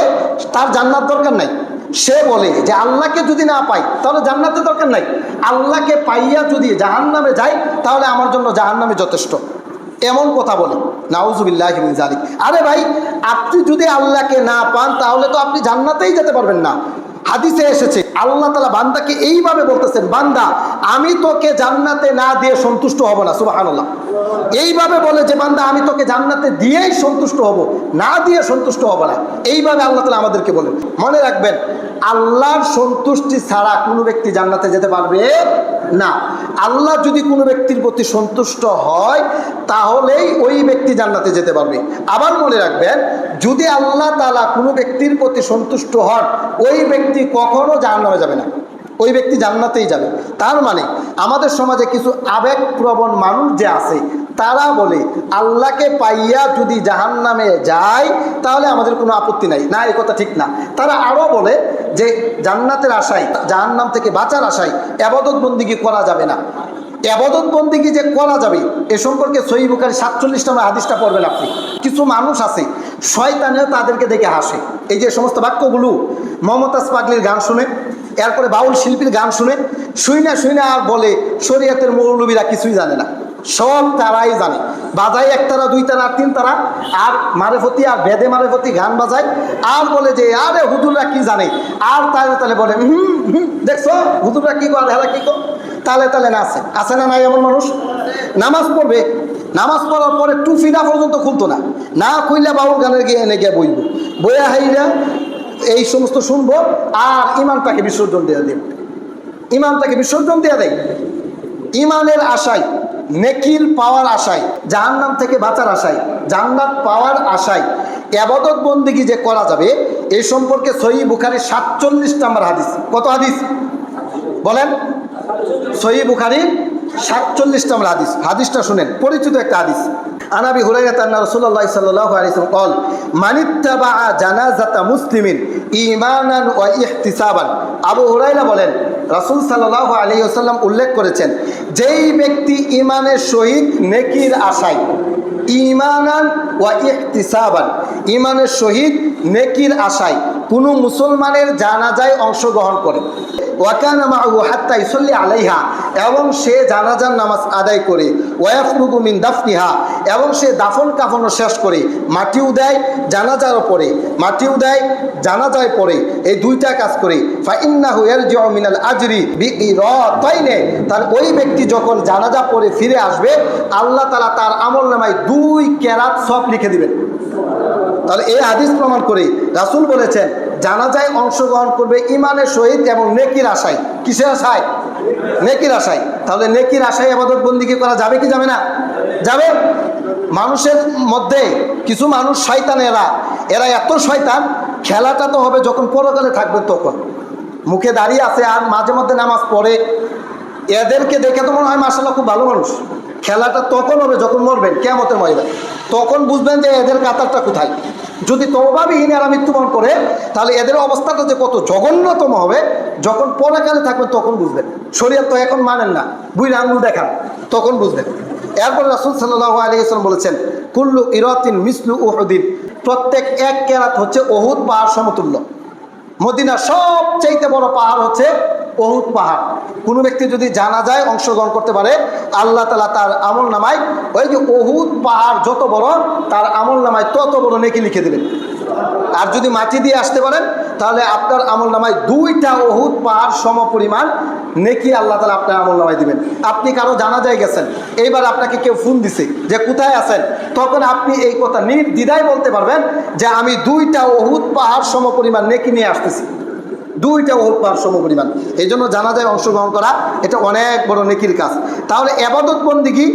তার জান্নাত দরকার নাই। সে বলে যে আল্লাহকে যদি না পাই তাহলে জান্নাতের দরকার নাই, আল্লাহকে পাইয়া যদি জাহান্নামে যাই তাহলে আমার জন্য জাহান্নামে যথেষ্ট, এমন কথা বলে। নাউজুবিল্লাহি মিন যালিক। আরে ভাই, আপনি যদি আল্লাহকে না পান তাহলে তো আপনি জান্নাতেই যেতে পারবেন না। হাদিসে এসেছে আল্লাহ তাআলা বান্দাকে এইভাবে বলতেছেন, বান্দা আমি তোকে জান্নাতে না দিয়ে সন্তুষ্ট হব না। সুবহানাল্লাহ। এইভাবে বলে যে বান্দা আমি তোকে জান্নাতে দিয়েই সন্তুষ্ট হব, না দিয়ে সন্তুষ্ট হব না। এইভাবে আল্লাহ তাআলা আমাদেরকে বলেন। মনে রাখবেন, আল্লাহর সন্তুষ্টি ছাড়া কোনো ব্যক্তি জান্নাতে যেতে পারবে না। আল্লাহ যদি কোনো ব্যক্তির প্রতি সন্তুষ্ট হয় তাহলেই ওই ব্যক্তি জান্নাতে যেতে পারবে। আবার মনে রাখবেন, যদি আল্লাহ তাআলা কোনো ব্যক্তির প্রতি সন্তুষ্ট হন ওই ব্যক্তি কখনো জাহান্নামে যাবে না, ওই ব্যক্তি জান্নাতেই যাবে। তার মানে আমাদের সমাজে কিছু আবেগপ্রবণ মানুষ যে আছে তারা বলে আল্লাহকে পাইয়া যদি জাহান্নামে যায় তাহলে আমাদের কোনো আপত্তি নাই। না, এই কথা ঠিক না। তারা আরও বলে যে জান্নাতের আশায়, জাহান্নাম থেকে বাঁচার আশায় ইবাদত বন্দিগি করা যাবে না। ইবাদত বন্দিগি যে করা যাবে এ সম্পর্কে সহিহ বুখারী 47 নম্বর হাদিসটা পড়বেন আপনি। কিছু মানুষ আছে শয়তানেও তাদেরকে দেখে হাসে। এই যে সমস্ত বাক্যগুলো মমতাজ পাগলির গান শুনে, এরপরে বাউল শিল্পীর গান শুনে শুনে আর বলে শরীয়তের মৌলবীরা কিছুই জানে না। সব তারাই জানে, বাজায় 1 তারা 2 তারা 3 তারা, আর মারেফতি আর বেদে মারেফতি গান বাজায় আর বলে যে আরে হুজুররা কি জানে, আর তাহলে বলে দেখছো হুজুররা কি করে, হেলা কি কর, তালে নাচে। আছে না নাই এমন মানুষ? নামাজ পড়বে, নামাজ পড়ার পরে টুফিটা পর্যন্ত খুলতো না, না খুললে বাউল গানের গিয়ে এনে গিয়ে বইব, বইয়া হাইরা এই সমস্ত শুনবো আর ইমানটাকে বিসর্জন দিয়ে দেব, ইমানটাকে বিসর্জন দিয়ে দেয়। ইমানের আশায়, নেকির পাওয়ার আশায়, জাহান্নাম থেকে বাঁচার আশায়, জান্নাত পাওয়ার আশায় ইবাদত বন্দেগী যে করা যাবে এই সম্পর্কে সহিহ বুখারী 47 নম্বর হাদিস। কত হাদিস বলেন? সহিহ বুখারী 47 নম্বর হাদিস। হাদিসটা শুনেন, পরিচিত একটা হাদিস। আন আবি হুরায়রা আন্না রাসূলুল্লাহ সাল্লাল্লাহু আলাইহি ওয়াসাল্লাম قال মান ইত্তাবা জানাজাতা মুসলিমিন ঈমানান ওয়া ইহতিসাবান। আবু হুরায়রা বলেন রাসূল সাল্লাল্লাহু আলাইহি ওয়াসাল্লাম উল্লেখ করেছেন, যেই ব্যক্তি ঈমানের সহিত নেকির আশায়, ঈমানান ওয়া ইহতিসাবান, ঈমানের সহিত নেকির আশায় কোনো মুসলমানের জানাজায় অংশগ্রহণ করে, ওয়াকানা মাহু হাত্তা ইউসাল্লি আলাইহা, এবং সে জানাজার নামাজ আদায় করে, ওয়াফরুগু মিন দাফনিহা, এবং সে দাফন কাফনও শেষ করে, মাটিও দেয় জানাজারও পড়ে, মাটিও দেয় জানাজায় পড়ে, এই 2টা কাজ করে, ফাইন্নাহু ইয়ারজিউ মিনাল আজরি বিকিরাতাইনে, তার ওই ব্যক্তি যখন জানাজা পড়ে ফিরে আসবে আল্লাহ তাআলা তার আমলনামায় 2 কেরাত সওয়াব লিখে দিবেন। তাহলে এই হাদিস প্রমাণ করে রাসূল বলেছেন জানাজায় অংশগ্রহণ করবে ইমানের সহিত এবং নেকির আশায়। কিসের আশায়? নেকির আশায়। তাহলে নেকির আশায় ইবাদত বন্দেগী করা যাবে কি যাবে না? যাবে। মানুষের মধ্যে কিছু মানুষ শয়তান, এরা এত শয়তান, খেলাটা তো হবে যখন পরকালে থাকবে তখন। মুখে দাঁড়িয়ে আছে আর মাঝে মধ্যে নামাজ পড়ে, এদেরকে দেখে তো মনে হয় মাশাআল্লাহ খুব ভালো মানুষ। খেলাটা তখন হবে যখন মরবেন কিয়ামতের ময়দানে, তখন বুঝবেন যে এদের কাতারটা কোথায়। যদি তওবাবিহীন এরা মৃত্যুবরণ করে তাহলে এদের অবস্থাটা যে কত জঘন্যতম হবে, যখন পরকালে থাকবেন তখন বুঝবেন। শরীয়ত তো এখন মানেন না, বুইড়া আঙুল দেখান, তখন বুঝবেন। এরপর রাসূল সাল্লাল্লাহু আলাইহি ওয়াসাল্লাম বলেছেন, কুল্লু ইরাতিন মিসলু উহুদিন, প্রত্যেক এক কেরাত হচ্ছে উহুদ পাহাড় সমতুল্য। মদিনার সবচাইতে বড় পাহাড় হচ্ছে উহুদ পাহাড়। কোনো ব্যক্তি যদি জানাজায় অংশগ্রহণ করতে পারে, আল্লাহ তাআলা তার আমল নামায় ওই যে উহুদ পাহাড় যত বড়, তার আমল নামায় তত বড় নেকি লিখে দেবেন। আর যদি মাটি দিয়ে আসতে পারেন তাহলে আপনার আমল নামায় 2টা উহুদ পাহাড় সম পরিমাণ নেকি আল্লাহ তাআলা আপনার আমল নামায় দিবেন। আপনি কারো জানাজায় গেছেন, এইবার আপনাকে কেউ ফোন দিছে যে কোথায় আছেন, তখন আপনি এই কথা নির্দ্বিধায় বলতে পারবেন যে আমি 2টা উহুদ পাহাড় সম পরিমাণ নেকি নিয়ে আসতেছি। 2টা উহুদ পাহাড় সম পরিমাণ। এই জন্য জানাজায় অংশগ্রহণ করা এটা অনেক বড় নেকির কাজ। তাহলে ইবাদত বন্দেগী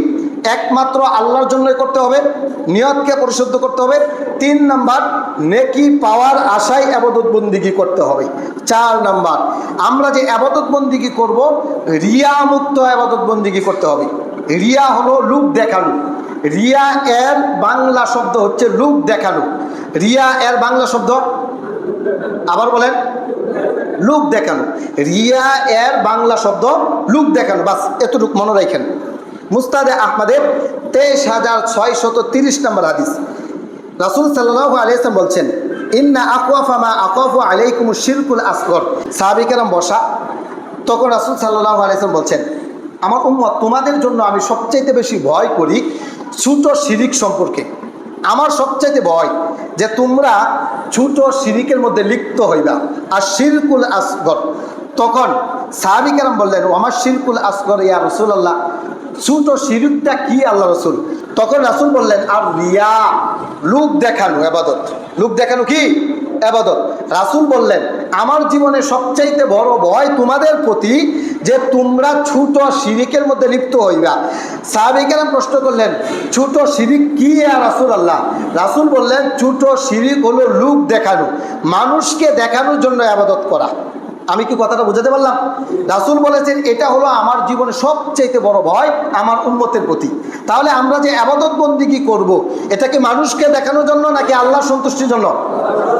একমাত্র আল্লাহর জন্যই করতে হবে, নিয়তকে পরিশুদ্ধ করতে হবে। 3 নাম্বার, নেকি পাওয়ার আশায় ইবাদত বন্দেগী করতে হবে। 4 নাম্বার, আমরা যে ইবাদত বন্দেগী করব, রিয়া মুক্ত ইবাদত বন্দেগী করতে হবে। রিয়া হলো লোক দেখানো। রিয়া এর বাংলা শব্দ হচ্ছে লোক দেখানো। রিয়া এর বাংলা শব্দ আবার বলেন, লোক দেখানো। রিয়া এর বাংলা শব্দ লোক দেখানো, বাস এতটুকু মনে রাখেন। মুস্তাদে আহমদের 23,630 নম্বর হাদিস, রাসূল সাল্লাল্লাহু আলাইহি ওয়াসাল্লাম বলছেন, ইন্না আখওয়াফা মা আখাফু আলাইকুমুশ শিরকুল আসগর। সাহাবায়ে কেরাম বসা, তখন রাসূল সাল্লাল্লাহু আলাইহি ওয়াসাল্লাম বলছেন, আমার উম্মত, তোমাদের জন্য আমি সবচাইতে বেশি ভয় করি ছোট শিরিক সম্পর্কে। আমার সবচাইতে ভয় যে তোমরা ছোট শিরিকের মধ্যে লিপ্ত হইবা, আর শিরকুল আসগর। তখন সাহাবী কেরাম বললেন, ওয়ামা শিরকুল আসগর ইয়া রাসূলুল্লাহ, ছোট শিরিকটা কি আল্লাহ রাসূল? তখন রাসূল বললেন, আর রিয়া, লোক দেখানো ইবাদত। লোক দেখানো কি ইবাদত? রাসূল বললেন, আমার জীবনে সবচাইতে বড় ভয় তোমাদের প্রতি যে তোমরা ছোট শিরিকের মধ্যে লিপ্ত হইবা। সাহাবায়ে কেরাম প্রশ্ন করলেন, ছোট শিরিক কি ইয়া রাসূলুল্লাহ? রাসূল বললেন, ছোট শিরিক হলো লোক দেখানো, মানুষকে দেখানোর জন্য ইবাদত করা। আমি কি কথাটা বুঝাতে পারলাম? রাসূল বলেছেন এটা হলো আমার জীবনে সবচাইতে বড় ভয় আমার উম্মতের প্রতি। তাহলে আমরা যে ইবাদত বন্দেগী করব, এটা কি মানুষকে দেখানোর জন্য নাকি আল্লাহর সন্তুষ্টির জন্য?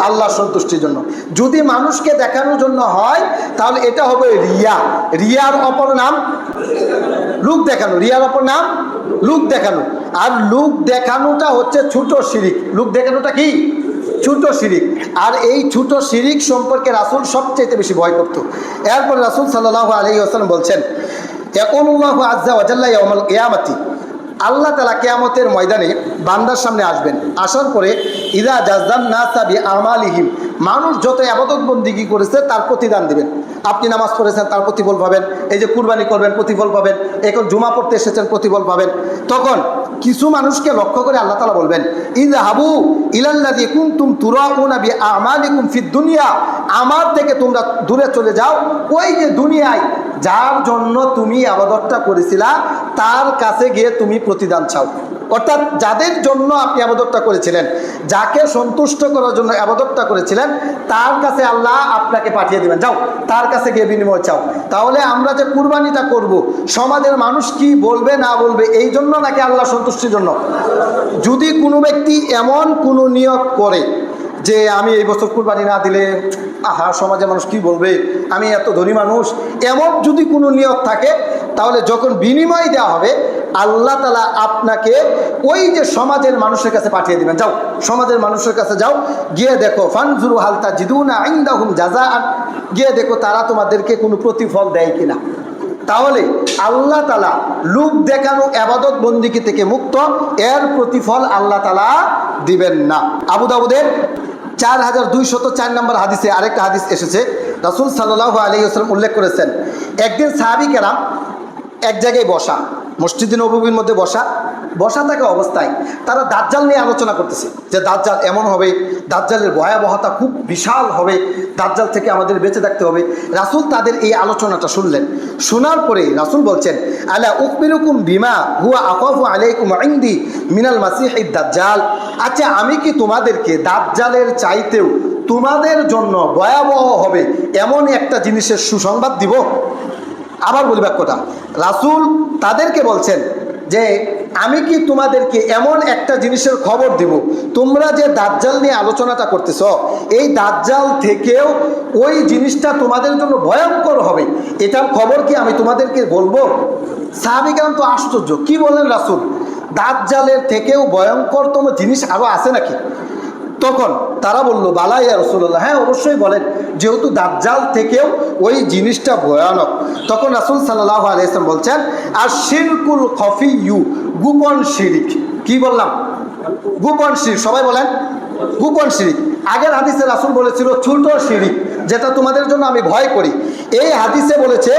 আল্লাহর সন্তুষ্টির জন্য। যদি মানুষকে দেখানোর জন্য হয় তাহলে এটা হবে রিয়া। রিয়ার অপর নাম লোক দেখানো। রিয়ার অপর নাম লোক দেখানো। আর লোক দেখানোটা হচ্ছে ছোট শিরিক। লোক দেখানোটা কি? ছোট শিরিক। আর এই ছোট শিরিক সম্পর্কে রাসূল সবচেয়ে বেশি ভয় করত। এরপর রাসূল সাল্লাল্লাহু আলাইহি ওয়াসাল্লাম বলছেন, ইয়াকুলুল্লাহু আযজা ওয়া জাল্লা ইয়াউমাল কিয়ামাতি, আল্লাহ তাআলা কিয়ামতের ময়দানে বান্দার সামনে আসবেন। আসার পরে ইযা জাযান নাসা বিআমালিহিম, মানুষ যত ইবাদত বন্দেগী করেছে তার প্রতিদান দিবেন। আপনি নামাজ পড়েছেন তার প্রতিফল পাবেন, এই যে কুরবানি করবেন প্রতিফল পাবেন, এখন জুমা পড়তে এসেছেন প্রতিফল পাবেন। তখন কিছু মানুষকে লক্ষ্য করে আল্লাহ তাআলা বলবেন, ইযহাবু ইলাল্লাযী কুনতুম তুরাউনা বিআমালিকুম ফিদ দুনিয়া, আমার থেকে তোমরা দূরে চলে যাও, ওই যে দুনিয়ায় যার জন্য তুমি ইবাদতটা করেছিলা তার কাছে গিয়ে তুমি প্রতিদান চাও। অর্থাৎ যাদের জন্য আপনি ইবাদতটা করেছিলেন, যাকে সন্তুষ্ট করার জন্য ইবাদতটা করেছিলেন, তার কাছে আল্লাহ আপনাকে পাঠিয়ে দিবেন, যাও তার কাছে গিয়ে বিনিময় চাও। তাহলে আমরা যে কুরবানিটা করব, সমাজের মানুষ কি বলবে না বলবে এই জন্য নাকি আল্লাহ সন্তুষ্টির জন্য? যদি কোনো ব্যক্তি এমন কোনো নিয়ত করে যে আমি এই বছর কুরবানি না দিলে সমাজের মানুষ কি বলবে, আমি এত ধনী মানুষ, এমন যদি কোনো নিয়ত থাকে, তাহলে যখন বিনিময় দেওয়া হবে আল্লাহ তাআলা আপনাকে ওই যে সমাজের মানুষের কাছে পাঠিয়ে দিবেন, যাও সমাজের মানুষের কাছে যাও, গিয়ে দেখো ফানজুরু হাল তাজিদুনা ইনদাহুম জাযাআন, গিয়ে দেখো তারা তোমাদেরকে কোনো প্রতিফল দেয় কিনা। তাহলে আল্লাহ তাআলা লোক দেখানো ইবাদত বন্দেগী থেকে মুক্ত, এর প্রতিফল আল্লাহ তাআলা দিবেন না। আবু দাউদের 4204 নম্বর হাদিসে আরেকটা হাদিস এসেছে, রাসূল সাল্লাল্লাহু আলাইহি ওয়াসাল্লাম উল্লেখ করেছেন, একদিন সাহাবী কেরাম এক জায়গায় বসা, মসজিদে নববীর মধ্যে বসা, বসা থাকা অবস্থায় তারা দাজ্জাল নিয়ে আলোচনা করতেছে যে দাজ্জাল এমন হবে, দাজ্জালের ভয়াবহতা খুব বিশাল হবে, দাজ্জাল থেকে আমাদের বেঁচে থাকতে হবে। রাসূল তাদের এই আলোচনাটা শুনলেন। শোনার পরে রাসূল বলছেন, আলা উখবিরুকুম বিমা হুয়া আখাফু আলাইকুম ইনদি মিনাল মাসিহিদ দাজ্জাল। আচ্ছা, আমি কি তোমাদেরকে দাজ্জালের চাইতেও তোমাদের জন্য ভয়াবহ হবে এমন একটা জিনিসের সুসংবাদ দিব? আবার বলি বাক্যটা, রাসূল তাদেরকে বলছেন যে আমি কি তোমাদেরকে এমন একটা জিনিসের খবর দিব, তোমরা যে দাজ্জাল নিয়ে আলোচনাটা করতেছ এই দাজ্জাল থেকেও ওই জিনিসটা তোমাদের জন্য ভয়ঙ্কর হবে, এটার খবর কি আমি তোমাদেরকে বলবো? সাহাবীগণ তো আশ্চর্য, কি বলেন রাসূল, দাজ্জালের থেকেও ভয়ঙ্করতম জিনিস আরও আছে নাকি? তখন তারা বলল, বালা ইয়া রাসূলুল্লাহ, হ্যাঁ অবশ্যই বলেন, যেহেতু দাজ্জাল থেকেও ওই জিনিসটা ভয়ানক। তখন রাসূল সাল্লাল্লাহু আলাইহি ওয়াসাল্লাম বলছেন, আর শিরকুল খফিয়্যু, গোপন শিরিক। কি বললাম? গোপন শিরিক। সবাই বলেন গোপন শিরিক। আগের হাদিসে রাসূল বলেছিল ছোট শিরিক, যেটা তোমাদের জন্য আমি ভয় করি। এই হাদিসে বলেছে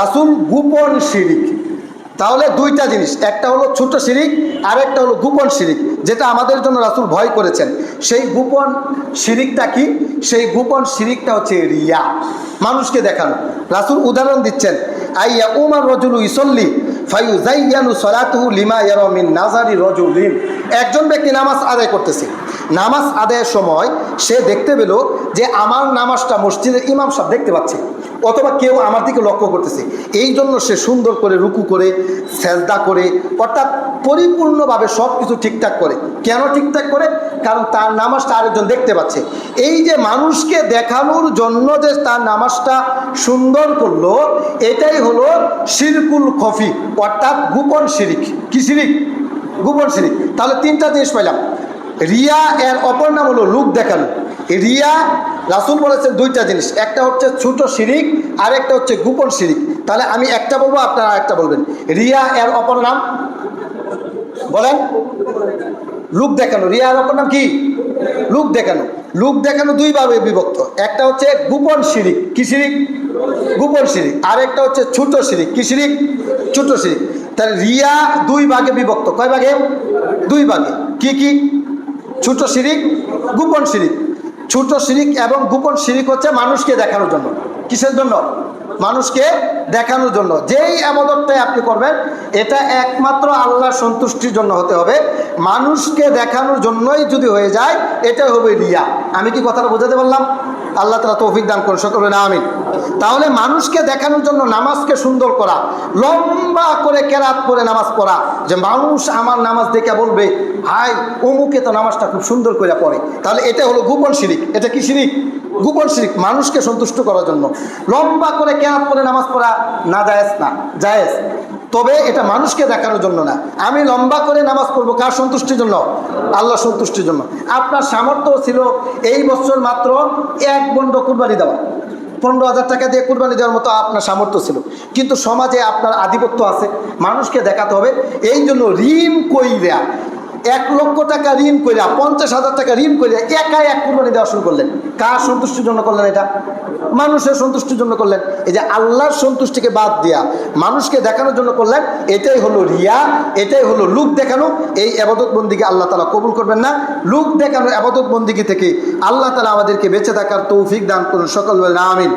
রাসূল গোপন শিরিক। তাহলে দুইটা জিনিস, একটা হলো ছোট শিরিক আর একটা হলো গোপন শিরিক, যেটা আমাদের জন্য রাসূল ভয় করেছেন। সেই গোপন শিরিকটা কি? সেই গোপন শিরিকটা হচ্ছে রিয়া, মানুষকে দেখানো। রাসূল উদাহরণ দিচ্ছেন, আইয়া উমার রজুলু ইসল্লি ফায়ুজাইয়ানু সালাতুহু লিমা ইয়ারা মিন নাজারি রজুলিন। একজন ব্যক্তি নামাজ আদায় করতেছে, নামাজ আদায়ের সময় সে দেখতে পেল যে আমার নামাজটা মসজিদের ইমাম সাহেব দেখতে পাচ্ছে, অথবা কেউ আমার দিকে লক্ষ্য করতেছে, এই জন্য সে সুন্দর করে রুকু করে, সেজদা করে, অর্থাৎ পরিপূর্ণভাবে সব কিছু ঠিকঠাক করে। কেন ঠিকঠাক করে? কারণ তার নামাজটা আরেকজন দেখতে পাচ্ছে। এই যে মানুষকে দেখানোর জন্য যে তার নামাজটা সুন্দর করলো, এটাই হলো শিরকুল খফি, অর্থাৎ গোপন শিরিক। কি শিরিক? গোপন শিরিক। তাহলে তিনটা জিনিস পাইলাম। রিয়া এর অপর নাম হলো লোক দেখানো। রিয়া রাসূল বলেছেন দুইটা জিনিস, একটা হচ্ছে ছোট শিরিক আর একটা হচ্ছে গোপন শিরিক। তাহলে আমি একটা বলবো, আপনারা আরেকটা বলবেন। রিয়া এর অপর নাম বলেন? লোক দেখানো। রিয়া এর অপর নাম কি? লোক দেখানো। লোক দেখানো দুই ভাবে বিভক্ত, একটা হচ্ছে গোপন শিরিক। কি শিরিক? গোপন শিরিক। আর একটা হচ্ছে ছোট শিরিক। কি শিরিক? ছোট শিরিক। তাহলে রিয়া দুই ভাগে বিভক্ত। কয় ভাগে? দুই ভাগে। কি কি? ছোট শিরিক, গোপন শিরিক। ছোট শিরিক এবং গোপন শিরিক হচ্ছে মানুষকে দেখানোর জন্য। কিসের জন্য? মানুষকে দেখানোর জন্য। যেই ইবাদতটাই আপনি করবেন এটা একমাত্র আল্লাহর সন্তুষ্টির জন্য হতে হবে। মানুষকে দেখানোর জন্যই যদি হয়ে যায় এটাই হবে রিয়া। আমি কি কথাটা বোঝাতে পারলাম? আল্লাহ তাআলা তৌফিক দান করুন, সকলে না আমিন। তাহলে মানুষকে দেখানোর জন্য নামাজকে সুন্দর করা, লম্বা করে কেরাত করে নামাজ পড়া, যে মানুষ আমার নামাজ দেখে বলবে হাই অমুকে তো নামাজটা খুব সুন্দর করে পড়ে, তাহলে এটা হলো গোপন শিরিক। এটা কি শিরিক? গোপন শিরিক। মানুষকে সন্তুষ্ট করার জন্য লম্বা করে কেরাত করে নামাজ পড়া না জায়েজ? না জায়েজ, তবে এটা মানুষকে দেখানোর জন্য না। আমি লম্বা করে নামাজ পড়বো কার সন্তুষ্টির জন্য? আল্লাহ সন্তুষ্টির জন্য। আপনার সামর্থ্য ছিল এই বছর মাত্র এক বন্ড কুরবানি দেওয়া, 15,000 টাকা দিয়ে কুরবানি দেওয়ার মতো আপনার সামর্থ্য ছিল, কিন্তু সমাজে আপনার আধিপত্য আছে, মানুষকে দেখাতে হবে, এই জন্য ঋণ কইরা 1 লক্ষ টাকা ঋণ কইরা 50,000 টাকা ঋণ কইরা একাই এক কুরবানি দেওয়া শুরু করলেন। কার সন্তুষ্টির জন্য করলেন? এটা মানুষের সন্তুষ্টির জন্য করলেন। এই যে আল্লাহর সন্তুষ্টিকে বাদ দিয়া মানুষকে দেখানোর জন্য করলেন, এটাই হলো রিয়া, এটাই হলো লোক দেখানো। এই ইবাদত বন্দিকে আল্লাহ তাআলা কবুল করবেন না। লোক দেখানো ইবাদত বন্দিকে থেকে আল্লাহ তাআলা আমাদেরকে বেঁচে থাকার তৌফিক দান করুন, সকল বলেন আমিন।